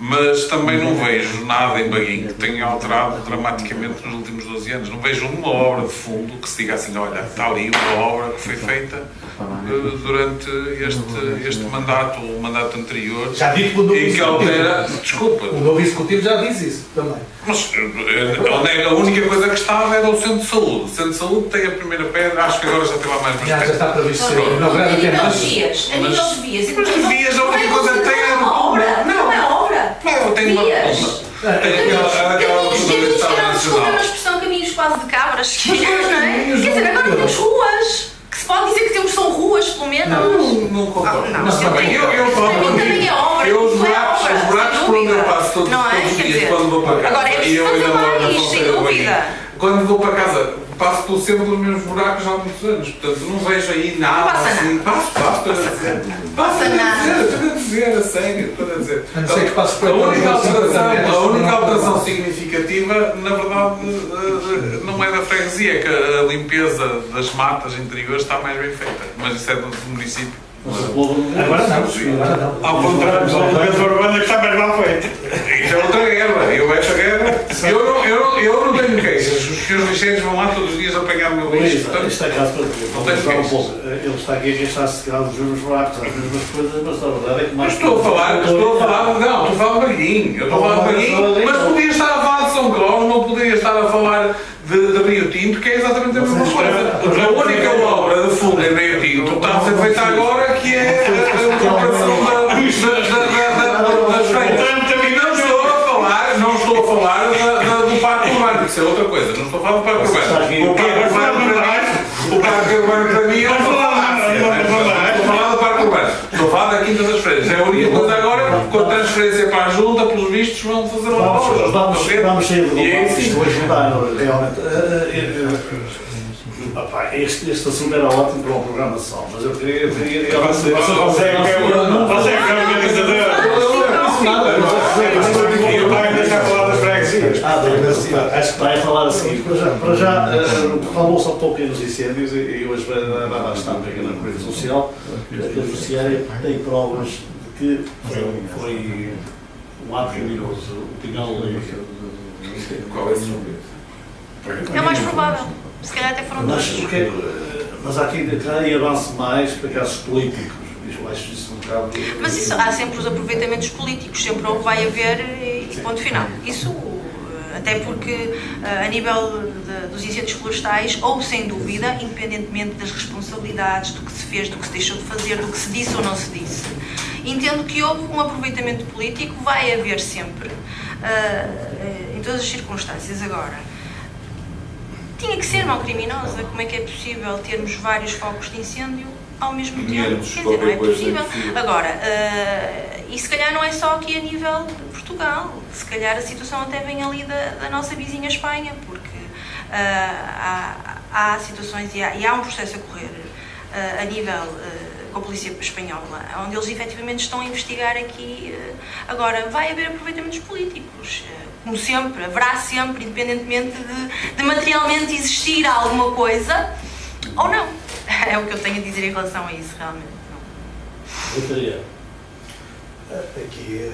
Mas também não vejo nada em Baguinho que tenha alterado dramaticamente nos últimos 12 anos. Não vejo uma obra de fundo que se diga assim, olha, está ali uma obra que foi feita durante este mandato, ou o mandato anterior, Já dito que o novo e que altera... Desculpa. O novo Executivo já diz isso também. Mas a única coisa que estava era o Centro de Saúde. O Centro de Saúde tem a primeira pedra, acho que agora já tem lá mais Já está previsto ser inaugurado até mais. A nível de vias. Mas as vias, a única coisa que tem é obra. Não é obra. Eu tenho uma... Vias. Desculpa a expressão caminhos quase de cabras. Não é? Quer dizer, agora temos ruas. Que se pode dizer que temos são ruas, pelo menos. Não concordo. Para mim também é obra. Os buracos por onde eu passo todos os dias quando vou para casa. Agora é preciso fazer mais, sem dúvida. Quando vou para casa, passo por sempre pelos mesmos buracos há muitos anos. Portanto, não vejo aí nada. Não passa assim. Passo, estou a dizer. Estou a dizer, a sério, estou a dizer. A não ser que passe por A única alteração significativa, na verdade, não é da freguesia, que a limpeza das matas interiores está mais bem feita. Mas isso é do município. Agora não. Ao contrário da limpeza urbana que está mais mal feita. Isso é outra guerra. Eu vejo a guerra. Eu não tenho queixas. Os senhores lixeiros vão lá todos os dias apanhar o meu lixo. Isto é caso para dizer. Não tenho queixas. Ele está aqui a queixar-se que há dos mesmos buracos, as mesmas coisas, mas a verdade é que mais. Estou a falar de Barguinho. Mas podia estar a falar de São Cosme, ou podia estar a falar de Rio Tinto, que é exatamente a mesma coisa. A única obra de fundo em Rio Tinto está a ser feita agora, que é a recuperação das freitas. E não estou a falar do parque urbano, isso é outra coisa. Não estou a falar do parque urbano. O parque urbano para mim é estou a falar do parque urbano. Estou a falar da Quinta das Freiras. É a única coisa agora, com a transferência para a junta, pelos vistos, vão fazer uma obra. Vamos sair do debate, isto vai ajudar realmente. Este assunto era ótimo para uma programação, mas eu queria Você é organizador. E o pai deixa falar das freguesias. Acho que vai falar a seguir. Para já falou-se um pouco nos incêndios e hoje vai bastar uma pequena coisa social. A Judiciária tem provas de que foi um ato criminoso. O Pinhal Qual é esse? É o mais provável. Se calhar até foram dois. Mas há aqui e avance mais para casos políticos. Eu acho isso um bocado. Mas isso, há sempre os aproveitamentos políticos, sempre vai haver e ponto final. Isso, até porque a nível dos incêndios florestais, ou sem dúvida, independentemente das responsabilidades, do que se fez, do que se deixou de fazer, do que se disse ou não se disse, entendo que houve um aproveitamento político, vai haver sempre, em todas as circunstâncias. Agora, tinha que ser não criminosa. Como é que é possível termos vários focos de incêndio ao mesmo tempo? Quer dizer, não é possível. Agora, e se calhar não é só aqui a nível de Portugal, se calhar a situação até vem ali da nossa vizinha Espanha, porque há situações e há um processo a correr a nível com a polícia espanhola, onde eles efetivamente estão a investigar aqui. Agora, vai haver aproveitamentos políticos. Como sempre, haverá sempre, independentemente de materialmente existir alguma coisa ou não. É o que eu tenho a dizer em relação a isso, realmente. Gostaria. Aqui,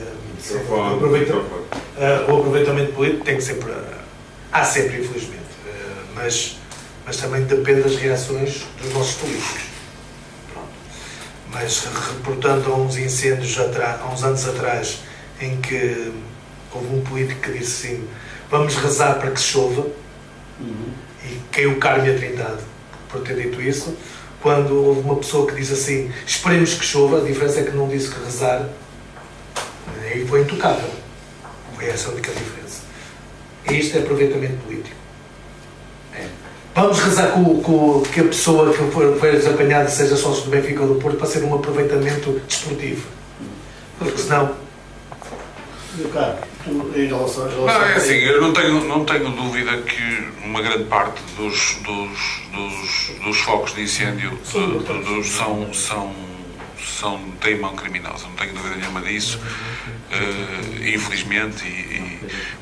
o aproveitamento político tem que sempre. Há sempre, infelizmente. Mas também depende das reações dos nossos políticos. Pronto. Mas reportando a uns incêndios há uns anos atrás, em que houve um político que disse assim: vamos rezar para que chova, e caiu o Carme a Trindade por ter dito isso. Quando houve uma pessoa que disse assim: esperemos que chova, a diferença é que não disse que rezar, e foi intocável. Foi essa a única diferença. E isto é aproveitamento político. Vamos rezar que a pessoa que foi desapanhada seja sócio do Benfica ou do Porto para ser um aproveitamento desportivo. Porque senão. Em relação é assim, eu não tenho dúvida que uma grande parte dos focos de incêndio têm mão criminosa, não tenho dúvida nenhuma disso, infelizmente,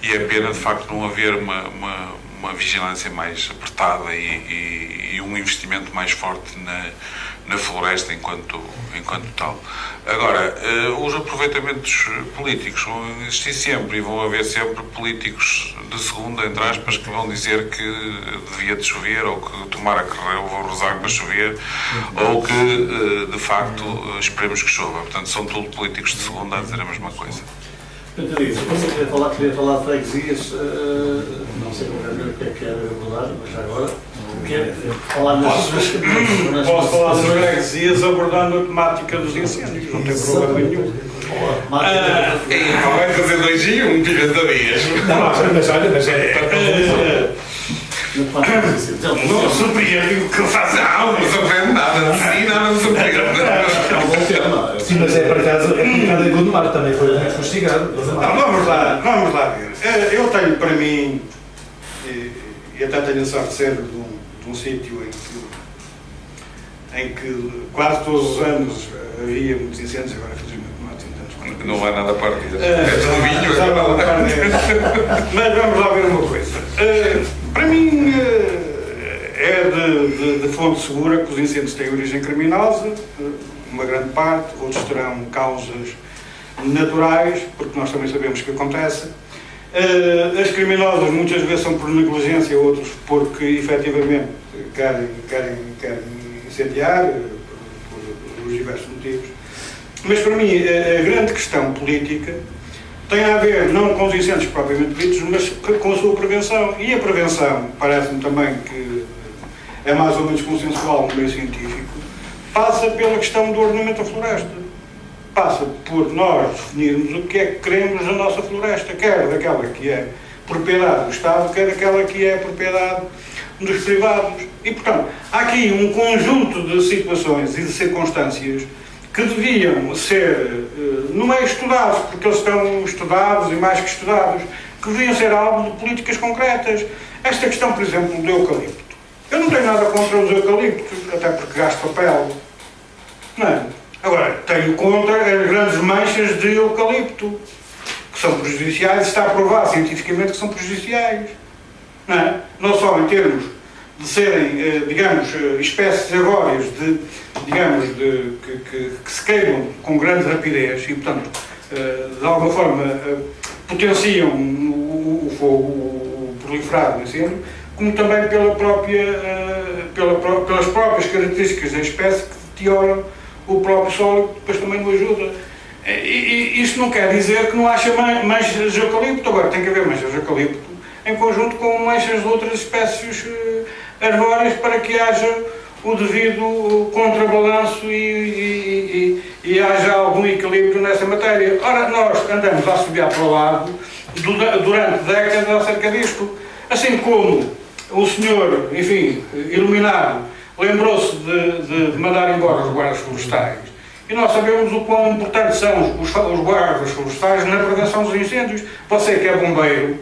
e é pena de facto não haver uma vigilância mais apertada e um investimento mais forte na floresta enquanto tal. Agora, os aproveitamentos políticos vão existir sempre e vão haver sempre políticos de segunda, entre aspas, que vão dizer que devia de chover, ou que tomara que vão rezar para chover, ou que de facto esperemos que chova. Portanto, são tudo políticos de segunda a dizer a mesma coisa. Queria falar de freguesias, não sei o que é que era abordar, mas já agora falar Posso falar das freguesias abordando a temática dos incêndios, não tem problema nenhum. Vai fazer 2 e 1, Pimenta Dias. Mas olha, Não surpreende o que eu faço. Não me surpreende nada. Sim, nada me surpreende. É um bom tema. Sim, mas é por acaso, é por causa de Gondomar, também foi muito castigado. Não, vamos lá ver. Eu tenho para mim, e até tenho a sorte de ser de um sítio em que quase todos os anos havia muitos incêndios, agora felizmente não há tantos. Não vai nada a partir. Mas vamos lá ver uma coisa. Para mim é de fonte segura que os incêndios têm origem criminosa, uma grande parte, outros terão causas naturais, porque nós também sabemos que acontece. As criminosas muitas vezes são por negligência, outros porque efetivamente querem incendiar, por diversos motivos. Mas para mim a grande questão política tem a ver não com os incêndios propriamente ditos, mas com a sua prevenção. E a prevenção, parece-me também que é mais ou menos consensual no meio científico, passa pela questão do ordenamento da floresta. Passa por nós definirmos o que é que queremos na nossa floresta, quer daquela que é propriedade do Estado, quer daquela que é propriedade dos privados. E, portanto, há aqui um conjunto de situações e de circunstâncias que deviam ser, no meio estudados, porque eles estão estudados e mais que estudados, que deviam ser alvo de políticas concretas. Esta questão, por exemplo, do eucalipto. Eu não tenho nada contra os eucaliptos, até porque gasto papel. Não é? Agora, tenho contra as grandes manchas de eucalipto, que são prejudiciais, e está provado cientificamente que são prejudiciais. Não é? Não só em termos de serem, digamos, espécies agórias que se queimam com grande rapidez e, portanto, de alguma forma potenciam o fogo, o proliferado do incêndio, como também pelas próprias características da espécie que deterioram o próprio solo, que depois também não ajuda. E isto não quer dizer que não haja manchas de eucalipto. Agora, tem que haver manchas de eucalipto em conjunto com manchas de outras espécies arbóreas para que haja o devido contrabalanço e haja algum equilíbrio nessa matéria. Ora, nós andamos a assobiar para o lado durante décadas acerca disto. Assim como o senhor, enfim, iluminado, lembrou-se de mandar embora os guardas florestais. E nós sabemos o quão importantes são os guardas florestais na prevenção dos incêndios. Você que é bombeiro,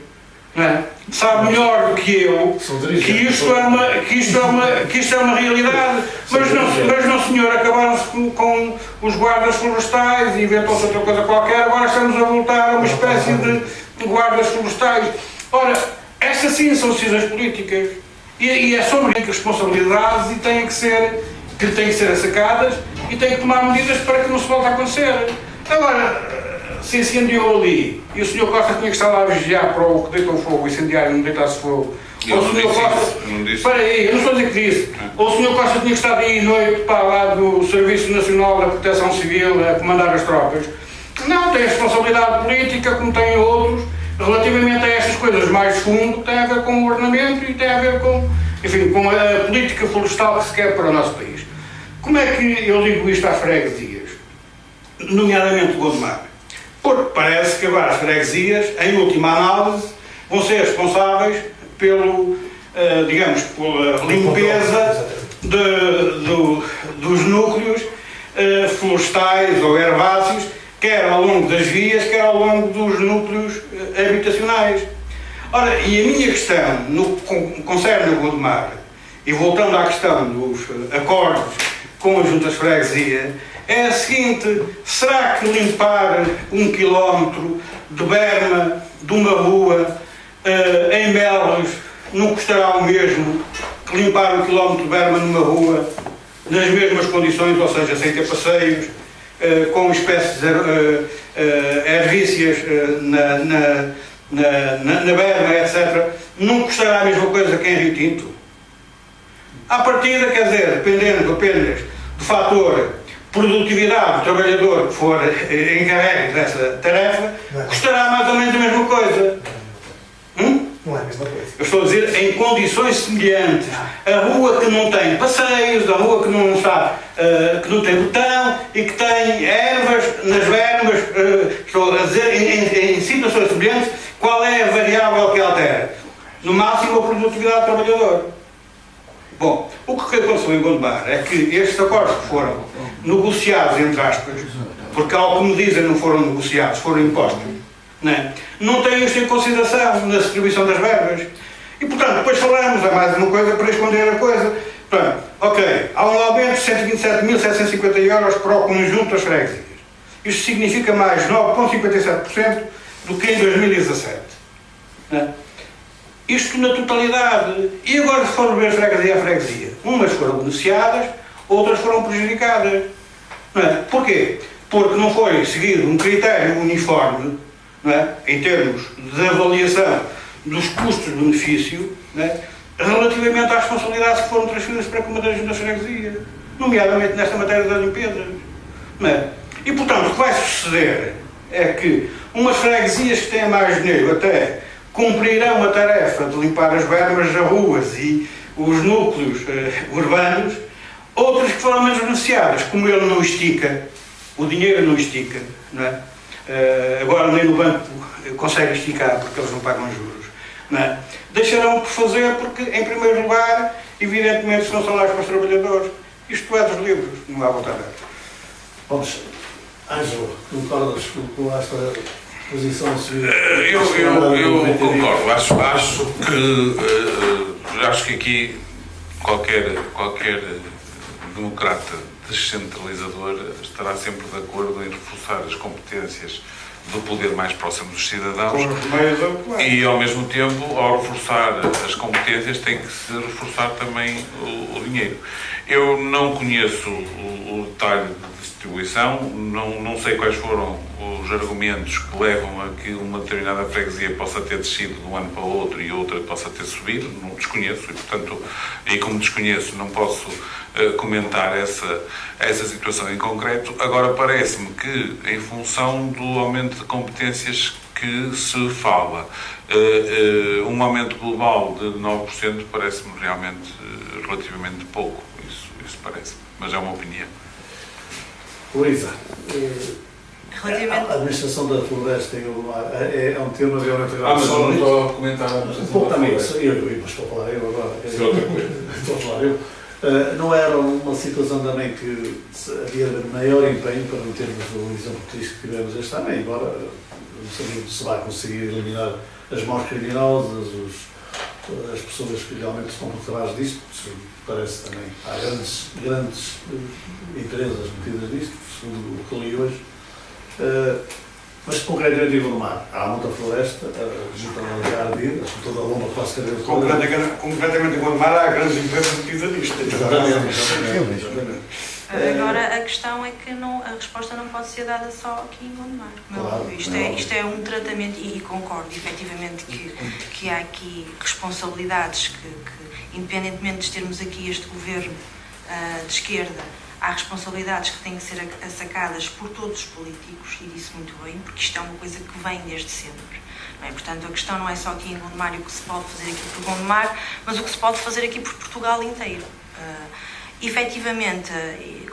não é? Sabe melhor do que eu que isto é uma realidade. Mas não, senhor, acabaram-se com os guardas florestais e inventou-se outra coisa qualquer. Agora estamos a voltar a uma espécie de guardas florestais. Ora, estas sim são decisões políticas. E é sobre as responsabilidades e têm que ser assacadas e têm que tomar medidas para que não se volte a acontecer. Agora, se incendiou ali e o Sr. Costa tinha que estar lá a vigiar para o que deitou fogo, incendiar e não deitasse fogo. Ou o Sr. Costa. Espera aí, eu não estou a dizer que disse. Ou o Sr. Costa tinha que estar aí à noite para lá do Serviço Nacional da Proteção Civil a comandar as tropas. Não, tem responsabilidade política, como têm outros. Relativamente a estas coisas mais de fundo, tem a ver com o ordenamento e tem a ver com, enfim, com a política florestal que se quer para o nosso país. Como é que eu digo isto às freguesias? Nomeadamente Gondomar. Porque parece que agora as freguesias, em última análise, vão ser responsáveis pela limpeza dos núcleos florestais ou herbáceos, quer ao longo das vias, quer ao longo dos núcleos habitacionais. Ora, e a minha questão, no que concerne a Gondomar, e voltando à questão dos acordos com as juntas de freguesia, é a seguinte: será que limpar 1 quilómetro de berma de uma rua em Belos não custará o mesmo que limpar 1 quilómetro de berma numa rua nas mesmas condições, ou seja, sem ter passeios, com espécies herbícias na berma, etc., não custará a mesma coisa que em Rio Tinto? À partida, quer dizer, dependendo apenas do fator produtividade do trabalhador que for encarregue dessa tarefa, custará mais ou menos a mesma coisa. Não é a mesma coisa. Eu estou a dizer em condições semelhantes. A rua que não tem passeios, a rua que não está, que não tem botão e que tem ervas nas bermas, estou a dizer em situações semelhantes, qual é a variável que altera? No máximo a produtividade do trabalhador. Bom, o que aconteceu em Gondomar é que estes acordos que foram negociados, entre aspas, porque ao que me dizem não foram negociados, foram impostos, não têm isto em consideração na distribuição das verbas. E, portanto, depois falamos, há mais uma coisa para esconder a coisa. Portanto, ok, há um aumento de 127.750 euros para o conjunto das freguesias. Isto significa mais 9,57% do que em 2017. Isto na totalidade. E agora, se for ver freguesia a freguesia, umas foram beneficiadas, outras foram prejudicadas. Porquê? Porque não foi seguido um critério uniforme, em termos de avaliação dos custos-benefício, relativamente às responsabilidades que foram transferidas para a Câmara da Junta de Freguesia, nomeadamente nesta matéria das limpezas. E, portanto, o que vai suceder é que umas freguesias que têm mais dinheiro até cumprirão a tarefa de limpar as verbas, as ruas e os núcleos urbanos, outras que foram menos beneficiadas, como ele não estica, o dinheiro não estica, agora nem no banco consegue esticar porque eles não pagam juros, deixarão por fazer porque, em primeiro lugar, evidentemente são salários para os trabalhadores. Isto é dos livros, não há volta a dar. Vamos, Ângelo, concordas com esta posição? Eu concordo, acho que aqui qualquer democrata descentralizador estará sempre de acordo em reforçar as competências do poder mais próximo dos cidadãos e, ao mesmo tempo, ao reforçar as competências, tem que se reforçar também o dinheiro. Eu não conheço o detalhe de distribuição, não sei quais foram os argumentos que levam a que uma determinada freguesia possa ter descido de um ano para o outro e outra possa ter subido, não desconheço e, portanto, como desconheço, não posso comentar essa situação em concreto. Agora, parece-me que, em função do aumento de competências que se fala, um aumento global de 9% parece-me realmente relativamente pouco, isso parece-me, mas é uma opinião. Luísa, Relativamente... a administração da floresta é um tema realmente... mas eu não estou a comentar a um administração pouco da também, floresta. mas estou a falar eu agora. Isso é outra coisa. Estou a falar eu. Não era uma situação também que havia maior empenho para não termos o exemplo triste que tivemos este ano, embora não sabemos se vai conseguir eliminar as mãos criminosas, as pessoas que realmente estão por trás disto, parece também. Há grandes empresas metidas nisto, segundo o que li hoje. Mas concretamente em Gondomar, há muita floresta, junto a ardida, toda a lomba quase cabelo. Concretamente em Gondomar há grandes empresas metidas nisto. Exatamente. Agora, a questão é que a resposta não pode ser dada só aqui em Gondomar. Claro, isto é um tratamento, e concordo efetivamente que há aqui responsabilidades que, independentemente de termos aqui este governo de esquerda, há responsabilidades que têm que ser assacadas por todos os políticos, e disse muito bem, porque isto é uma coisa que vem desde sempre. Não é? Portanto, a questão não é só aqui em Gondomar e o que se pode fazer aqui por Gondomar, mas o que se pode fazer aqui por Portugal inteiro. Efetivamente,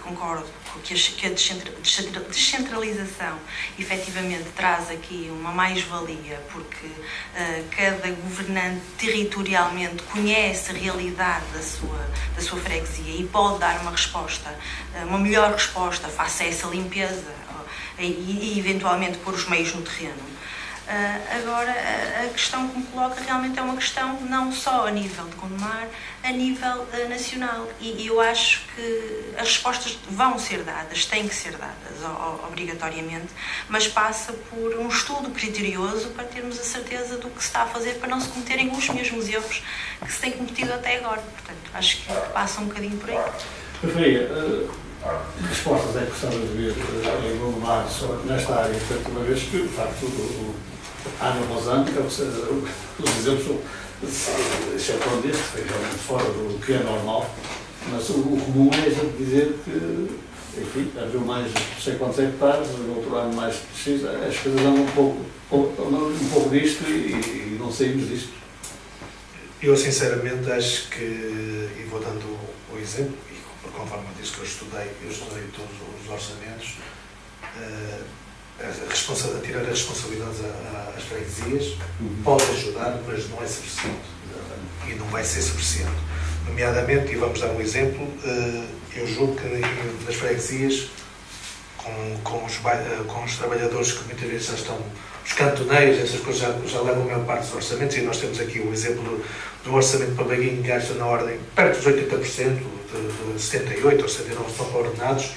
concordo que a descentralização efetivamente traz aqui uma mais-valia, porque cada governante territorialmente conhece a realidade da sua freguesia e pode dar uma resposta, uma melhor resposta face a essa limpeza e eventualmente pôr os meios no terreno. Agora, a questão que me coloca realmente é uma questão não só a nível de Gondomar, a nível nacional. E eu acho que as respostas vão ser dadas, têm que ser dadas obrigatoriamente, mas passa por um estudo criterioso para termos a certeza do que se está a fazer para não se cometerem os mesmos erros que se têm cometido até agora. Portanto, acho que passa um bocadinho por aí. Preferia, que respostas é que gostava de ver em Gondomar nesta área, portanto, uma vez que, de facto, ano após ano, os exemplos, exceto deste, foi realmente fora do que é normal, mas o comum é a gente dizer que, enfim, abriu mais não sei quantos hectares, no outro ano mais X, as coisas andam um pouco disto e não saímos disto. Eu, sinceramente, acho que, e vou dando o exemplo, e conforme eu disse que eu estudei todos os orçamentos, tirar as responsabilidades às freguesias pode ajudar, mas não é suficiente. E não vai ser suficiente. Nomeadamente, e vamos dar um exemplo, eu julgo que nas freguesias, com os trabalhadores que muitas vezes já estão, os cantoneiros, essas coisas já levam a maior parte dos orçamentos, e nós temos aqui o exemplo do orçamento para Baguinho, gasta na ordem perto dos 80%, de 78% ou 79% são para ordenados.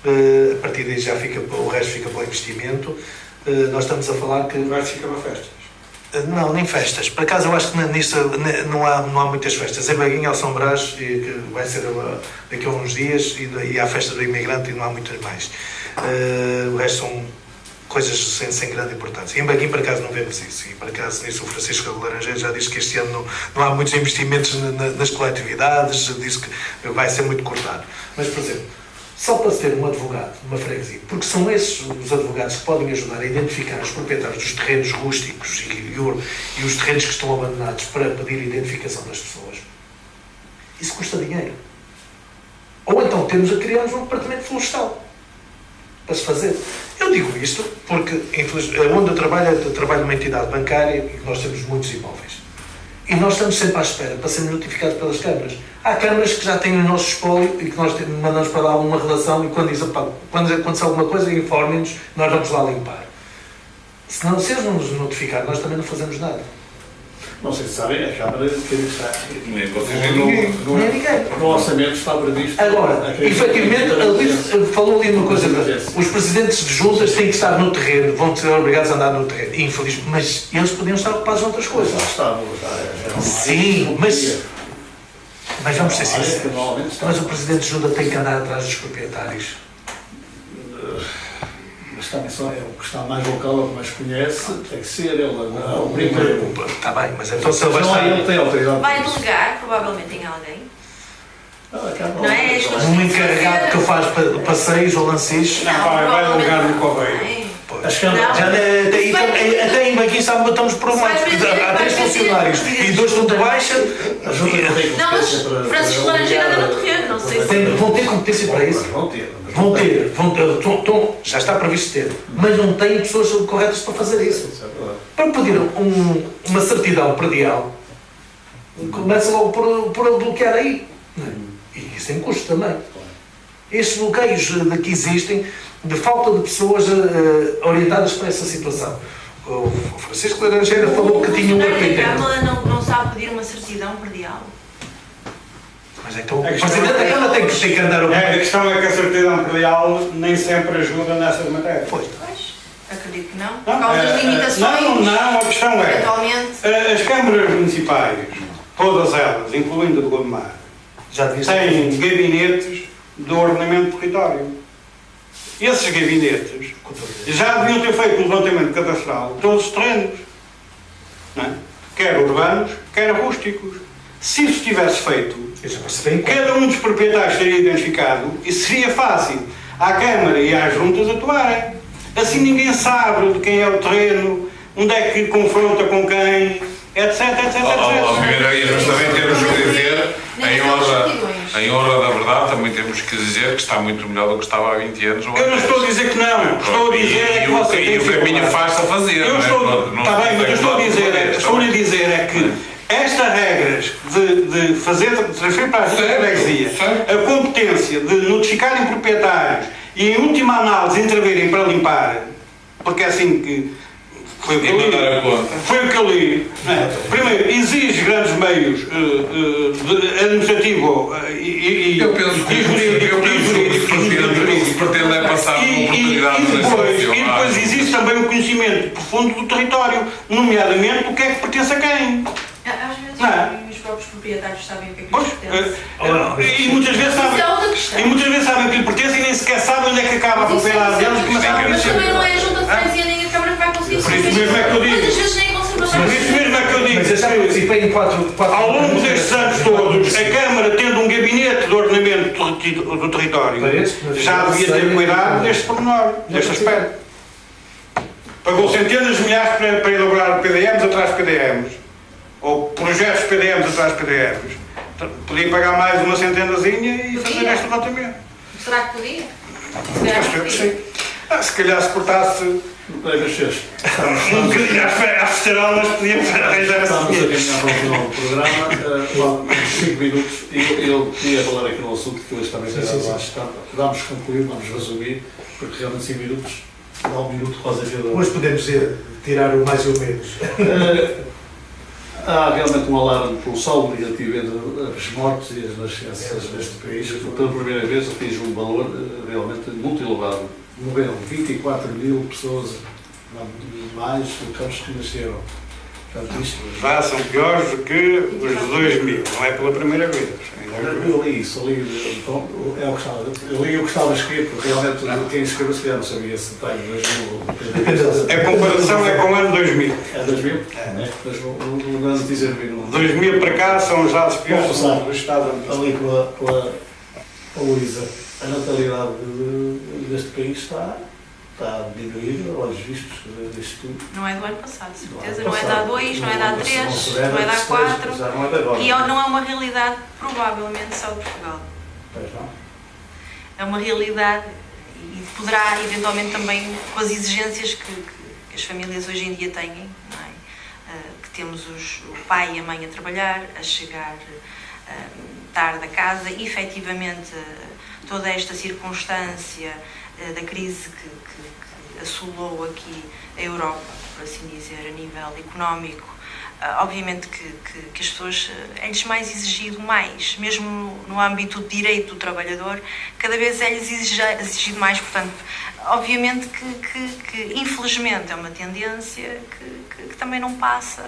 A partir daí o resto fica para o investimento. Nós estamos a falar que... O resto fica para festas. Não, nem festas. Por acaso eu acho que nisso não há muitas festas. Em Baguinho, ao São Brás, que vai ser daqui a uns dias, e há a festa do imigrante e não há muitas mais. O resto são coisas sem grande importância. Em Baguinho, por acaso, não vemos isso. E por acaso, nisso o Francisco Laranjeiro já disse que este ano não há muitos investimentos nas coletividades, disse que vai ser muito cortado. Mas, por exemplo, só para se ter um advogado numa freguesia, porque são esses os advogados que podem ajudar a identificar os proprietários dos terrenos rústicos e os terrenos que estão abandonados para pedir a identificação das pessoas. Isso custa dinheiro. Ou então temos a criarmos um departamento florestal para se fazer. Eu digo isto porque, onde eu trabalho numa entidade bancária e nós temos muitos imóveis. E nós estamos sempre à espera para sermos notificados pelas câmaras. Há câmaras que já têm o nosso espólio e que nós mandamos para lá uma relação, e quando diz, quando acontecer alguma coisa, informem-nos, nós vamos lá limpar. Se eles não nos notificarem, nós também não fazemos nada. Não sei se sabem, a Câmara que está. Nem vocês nem ninguém. No orçamento está previsto. Agora, efetivamente, ele falou ali uma coisa: os presidentes de juntas têm que estar no terreno, vão ser obrigados a andar no terreno. Infelizmente, mas eles podiam estar ocupados em outras coisas. Já estavam, Sim, mas vamos ser sinceros. Mas o presidente de junta tem que andar atrás dos proprietários. Mas também só é o que está mais local, o que mais conhece, tem que ser ele. O primeiro. Está bem, mas então se ele vai estar. Ele tem autoridade. Vai delegar, provavelmente, em alguém. Não é? Um encarregado que faz passeios ou lances. Não, vai delegar no Correio. As câmaras. Até em Baguinho estamos problemáticos. Há 3 funcionários e 2 estão de baixa. Não, mas Francisco Laranjeira anda no terreno, não sei se... Vão ter competência para isso? Vão ter. Já está previsto ter. Mas não têm pessoas corretas para fazer isso. Para pedir uma certidão predial, começa logo por bloquear aí. E isso tem custo também. Estes bloqueios que existem, de falta de pessoas orientadas para essa situação. O Francisco Laranjeira falou que tinha um arquiteto. A Câmara não sabe pedir uma certidão predial. Mas então o Presidente da Câmara tem que andar o... A questão é que a certidão predial nem sempre ajuda nessas matérias. Pois. Acredito que não. Por causa das limitações. Não, a questão é... Eventualmente. As câmaras municipais, todas elas, incluindo a de Gondomar, têm gabinetes de ordenamento do território. Esses gabinetes já deviam ter feito o levantamento cadastral de todos os terrenos, não é? Quer urbanos, quer rústicos. Se isso tivesse feito, cada um dos proprietários seria identificado e seria fácil à Câmara e às juntas atuarem. Assim ninguém sabe de quem é o terreno, onde é que confronta com quem, etc, etc, etc. E nós também temos que dizer, em honra da verdade, também temos que dizer que está muito melhor do que estava há 20 anos. Eu não estou a dizer que não, estou a dizer é que você tem e o caminho faz-se a fazer. Está bem, mas eu estou-lhe a dizer é que estas regras de transferir para a freguesia a competência de notificarem proprietários e, em última análise, intervirem para limpar, porque é assim que foi o que eu li. Primeiro, exige grandes meios administrativo e jurídico. Se pretende é passar uma oportunidade e depois existe também o conhecimento profundo do território, nomeadamente o que é que pertence a quem. Às vezes os próprios proprietários sabem o que é que lhes pertence. E muitas vezes sabem o que lhe pertence e nem sequer sabem onde é que acaba a propriedade deles. Mas também não é a junta de freguesia nem a Câmara que vai conseguir. Por isso mesmo é que eu digo. Muitas vezes nem a conservação. Por isso mesmo é que eu digo. Mas eu já participei em quatro ao longo destes anos todos, a Câmara, tendo um gabinete de ordenamento do território, já devia ter cuidado deste pormenor, deste aspecto. Pagou centenas de milhares para elaborar PDMs atrás de PDMs. Ou projetos PDMs atrás de PDMs. Podia pagar mais uma centenazinha e fazer este levantamento. Será que podia? Se calhar se portasse Um bocadinho às festarolas podíamos arranjar Estamos a assim. caminhar para o final do programa. 5 minutos. Eu queria falar aqui no assunto que hoje também já vamos concluir, vamos resumir, porque realmente 5 minutos dá um minuto quase a vida. Hoje podemos tirar o mais e o menos. Há realmente um alarme pelo saldo negativo entre as mortes e as nascenças neste país. Pela primeira vez atinge um valor realmente muito elevado. Morreram 24 mil pessoas, mais do que os que nasceram. Portanto, isto... Já são piores do que os 2000, não é pela primeira vez. Eu li isso, então, é o que estava. Eu li o que estava escrito, porque realmente quem escreveu se calhar não sabia se tem 2000. A comparação é com o ano 2000. É 2000? É. Mas o grande dizer 2000 para cá são os dados piores do Estado. Ali pela Luísa, a natalidade deste país está a diminuir, olhos vistos disto tudo. Não é do ano passado, certeza. Não é da 2, não é da 3, não não é da 4. Não é de agora. E não é uma realidade, provavelmente, só de Portugal. Pois não. É uma realidade e poderá, eventualmente, também com as exigências que as famílias hoje em dia têm, não é? Que temos o pai e a mãe a trabalhar, a chegar tarde a casa, e, efetivamente, toda esta circunstância da crise que assolou aqui a Europa, por assim dizer, a nível económico, obviamente que as pessoas é-lhes mais exigido mais, mesmo no âmbito do direito do trabalhador, cada vez é-lhes exigido mais. Portanto, obviamente que infelizmente é uma tendência que também não passa.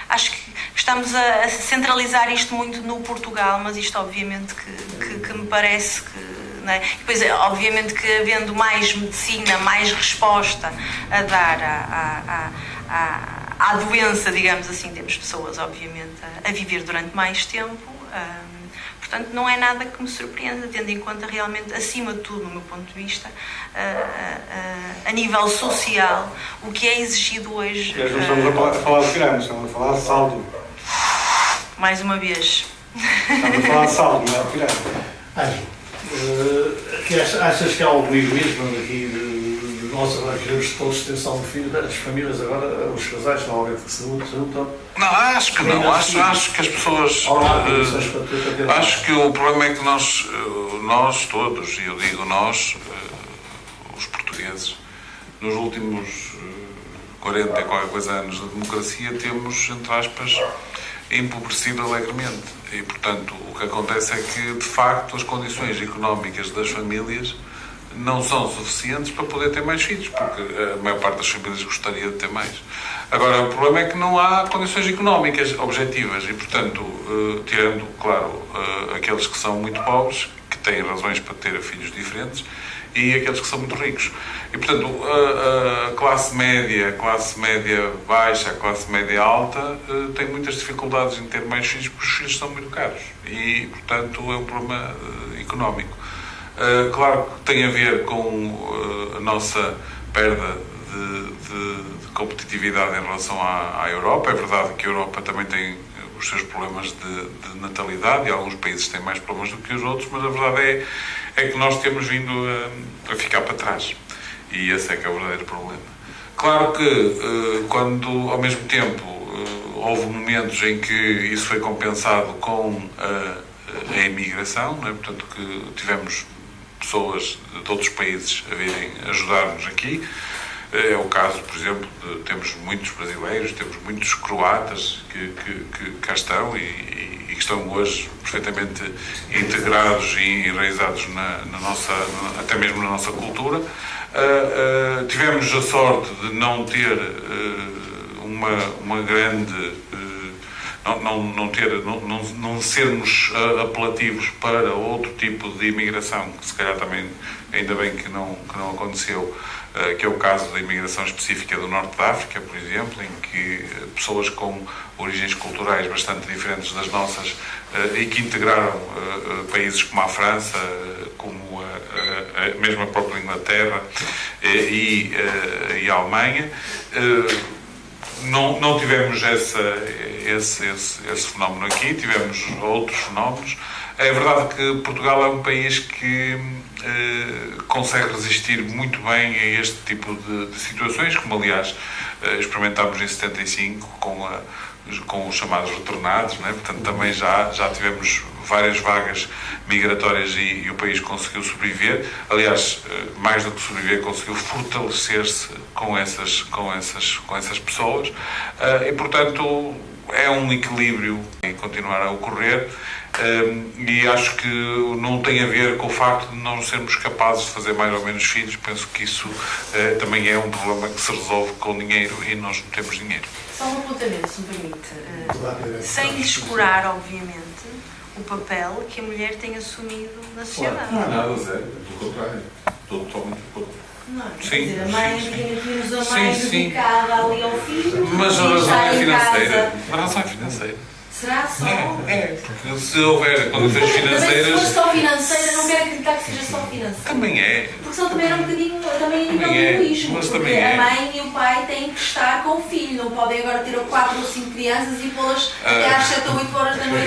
Acho que estamos a centralizar isto muito no Portugal, mas isto obviamente que me parece que... Não é? Depois, obviamente que havendo mais medicina, mais resposta a dar à doença, digamos assim, temos pessoas, obviamente, a viver durante mais tempo. Portanto, não é nada que me surpreenda, tendo em conta realmente, acima de tudo, no meu ponto de vista, a nível social, o que é exigido hoje. Não estamos a falar de gramas, estamos a falar de saldo. Mais uma vez. Estamos a falar de saldo, não é de pirâmide. Achas que há algum egoísmo aqui de nós agora queremos todos ter salvo de filhos, as famílias agora, os casais normalmente que se juntam? Não, acho que não. Acho que as pessoas... acho que o problema é que nós todos, e eu digo nós, os portugueses, nos últimos 40 e qualquer coisa anos de democracia, temos, entre aspas, empobrecido alegremente. E, portanto, o que acontece é que, de facto, as condições económicas das famílias não são suficientes para poder ter mais filhos, porque a maior parte das famílias gostaria de ter mais. Agora, o problema é que não há condições económicas objetivas e, portanto, tirando, claro, aqueles que são muito pobres, que têm razões para ter filhos diferentes, e aqueles que são muito ricos. E, portanto, a classe média baixa, a classe média alta, tem muitas dificuldades em ter mais filhos, porque os filhos são muito caros. E, portanto, é um problema económico. Claro que tem a ver com a nossa perda de competitividade em relação à Europa. É verdade que a Europa também tem os seus problemas de natalidade, e alguns países têm mais problemas do que os outros, mas a verdade é que nós temos vindo a ficar para trás. E esse é que é o verdadeiro problema. Claro que, quando, ao mesmo tempo, houve momentos em que isso foi compensado com a imigração, não é? Portanto, que tivemos pessoas de outros países a virem ajudar-nos aqui. É o caso, por exemplo, temos muitos brasileiros, temos muitos croatas que cá estão e que estão hoje perfeitamente integrados e enraizados na nossa, até mesmo na nossa cultura. Tivemos a sorte de não ter uma grande... não sermos apelativos para outro tipo de imigração, que se calhar também, ainda bem que não aconteceu, que é o caso da imigração específica do Norte da África, por exemplo, em que pessoas com origens culturais bastante diferentes das nossas e que integraram países como a França, como mesmo a própria Inglaterra e a Alemanha. Não tivemos esse fenómeno aqui, tivemos outros fenómenos. É verdade que Portugal é um país que consegue resistir muito bem a este tipo de situações, como aliás experimentámos em 75 com os chamados retornados, não é? Portanto também já tivemos várias vagas migratórias e o país conseguiu sobreviver. Aliás, mais do que sobreviver, conseguiu fortalecer-se com essas pessoas e, portanto, é um equilíbrio em continuar a ocorrer e acho que não tem a ver com o facto de não sermos capazes de fazer mais ou menos filhos. Penso que isso também é um problema que se resolve com dinheiro e nós não temos dinheiro. Só um apontamento, se me permite. Sem descurar, obviamente, o papel que a mulher tem assumido na sociedade. Não é nada zero, do contrário. Estou totalmente de acordo. Não, Sim, quer dizer, a mãe, tínhamos a mãe sim. dedicada ali ao filho. Mas a razão estar é em financeira. casa. A razão é financeira. Será só? Se houver condições Também se financeiras... for só financeira, não quero acreditar que seja só financeira. Também é. Porque senão também era um bocadinho também a nível Também é, do egoísmo. mas Porque também é. a mãe e o pai têm que estar com o filho. Não podem agora ter 4 ou 5 crianças e pô-las até às 7 ou 8 horas da noite.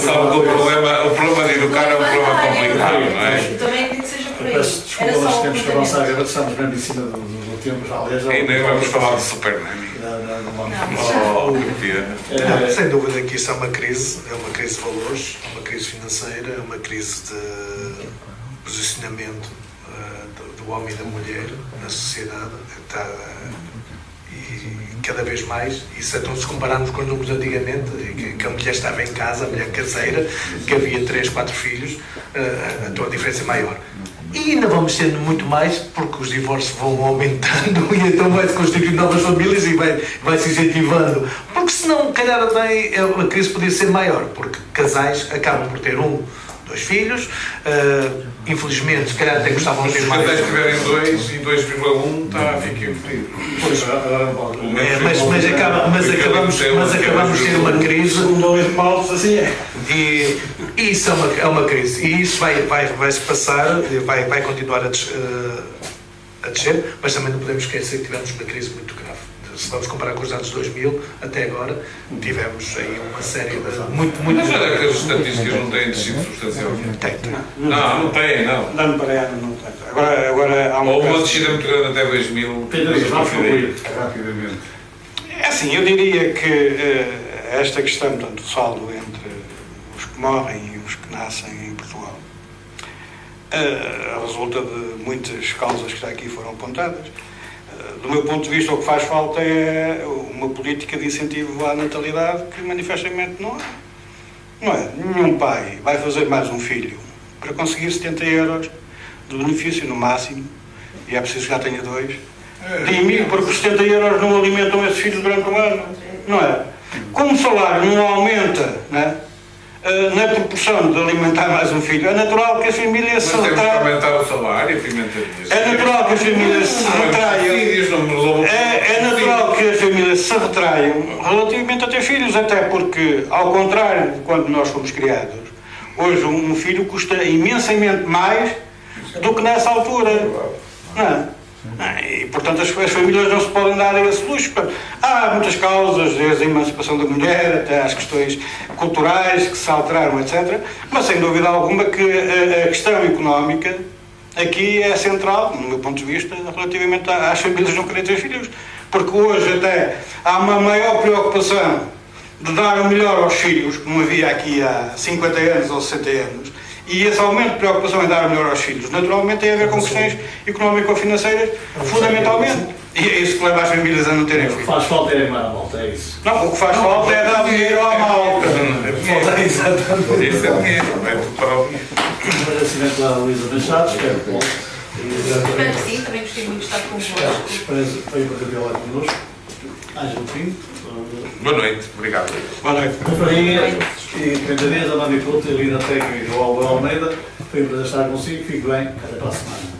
Sabe que o problema de educar é um problema complicado, não é? Eu também acredito que seja por aí. Peço desculpa, Era nós só um temos que avançar, apontamento. agora estamos mesmo em cima do tempo, já aliás. E nem vamos falar de Super Nanny. Não, Que pena. Não, sem dúvida que isto é uma crise de valores, é uma crise financeira, é uma crise de posicionamento do homem e da mulher na sociedade. E cada vez mais, isso então se compararmos com os números antigamente, que a mulher estava em casa, a mulher caseira, que havia 3, 4 filhos, então a diferença é maior. E ainda vamos sendo muito mais, porque os divórcios vão aumentando e então vai-se constituindo novas famílias e vai-se incentivando. Porque senão, calhar, também a crise podia ser maior, porque casais acabam por ter 1, 2 filhos, infelizmente, se calhar até gostavam de ter mais. Se tiverem 2 e 2,1, fiquem fodidos. Mas acabamos de ter uma crise. assim é. E isso é uma crise. E isso vai-se passar, vai continuar a descer, mas também não podemos esquecer que tivemos uma crise muito grave. Se vamos comparar com os anos 2000, até agora, tivemos aí uma série de muito. Mas olha que as estatísticas não têm descido substancialmente. Tem. Não têm, não. Dando para ano, não tem. Agora há Houve uma caso- descida muito grande até 2000. Rapidamente. É assim, eu diria que esta questão, portanto, o saldo entre os que morrem e os que nascem em Portugal resulta de muitas causas que já aqui foram apontadas. Do meu ponto de vista, o que faz falta é uma política de incentivo à natalidade que manifestamente não há. Não é? Nenhum pai vai fazer mais um filho para conseguir 70 euros de benefício no máximo, e é preciso que já tenha 2. Digo, porque os 70 euros não alimentam esses filhos durante um ano. Não é? Como o salário não aumenta, não é? Na proporção de alimentar mais um filho, é natural que as famílias Mas se temos que retraiam. aumentar o salário, pimentarias. É natural que as famílias se retraiam. É natural que as famílias se retraiam relativamente a ter filhos, até porque, ao contrário de quando nós fomos criados, hoje um filho custa imensamente mais do que nessa altura. Não é? E, portanto, as famílias não se podem dar a esse luxo. Há muitas causas, desde a emancipação da mulher até às questões culturais que se alteraram, etc. Mas, sem dúvida alguma, que a questão económica aqui é central, no meu ponto de vista, relativamente às famílias não querem ter filhos. Porque hoje até há uma maior preocupação de dar o melhor aos filhos, como havia aqui há 50 anos ou 60 anos. E esse aumento de preocupação em dar o melhor aos filhos, naturalmente, tem a ver com questões económico-financeiras, fundamentalmente. E é isso que leva as famílias a não terem O que filhos. faz falta é animar a malta, é isso. Não, o que faz falta é dar dinheiro à malta. Exatamente. Isso é dinheiro, é tudo para o dinheiro. Agradecimento à Luísa Machado, espero que volte. Espero que sim, também gostei muito de estar convosco. Espero que veio para cadear connosco. Ângelo Pinto. Boa noite, obrigado. Boa noite. Farinha e Pentadias, a Mami Couto, a Lina Teca e o Álvaro Almeida. Foi um prazer estar consigo. Fique bem. Até para a semana.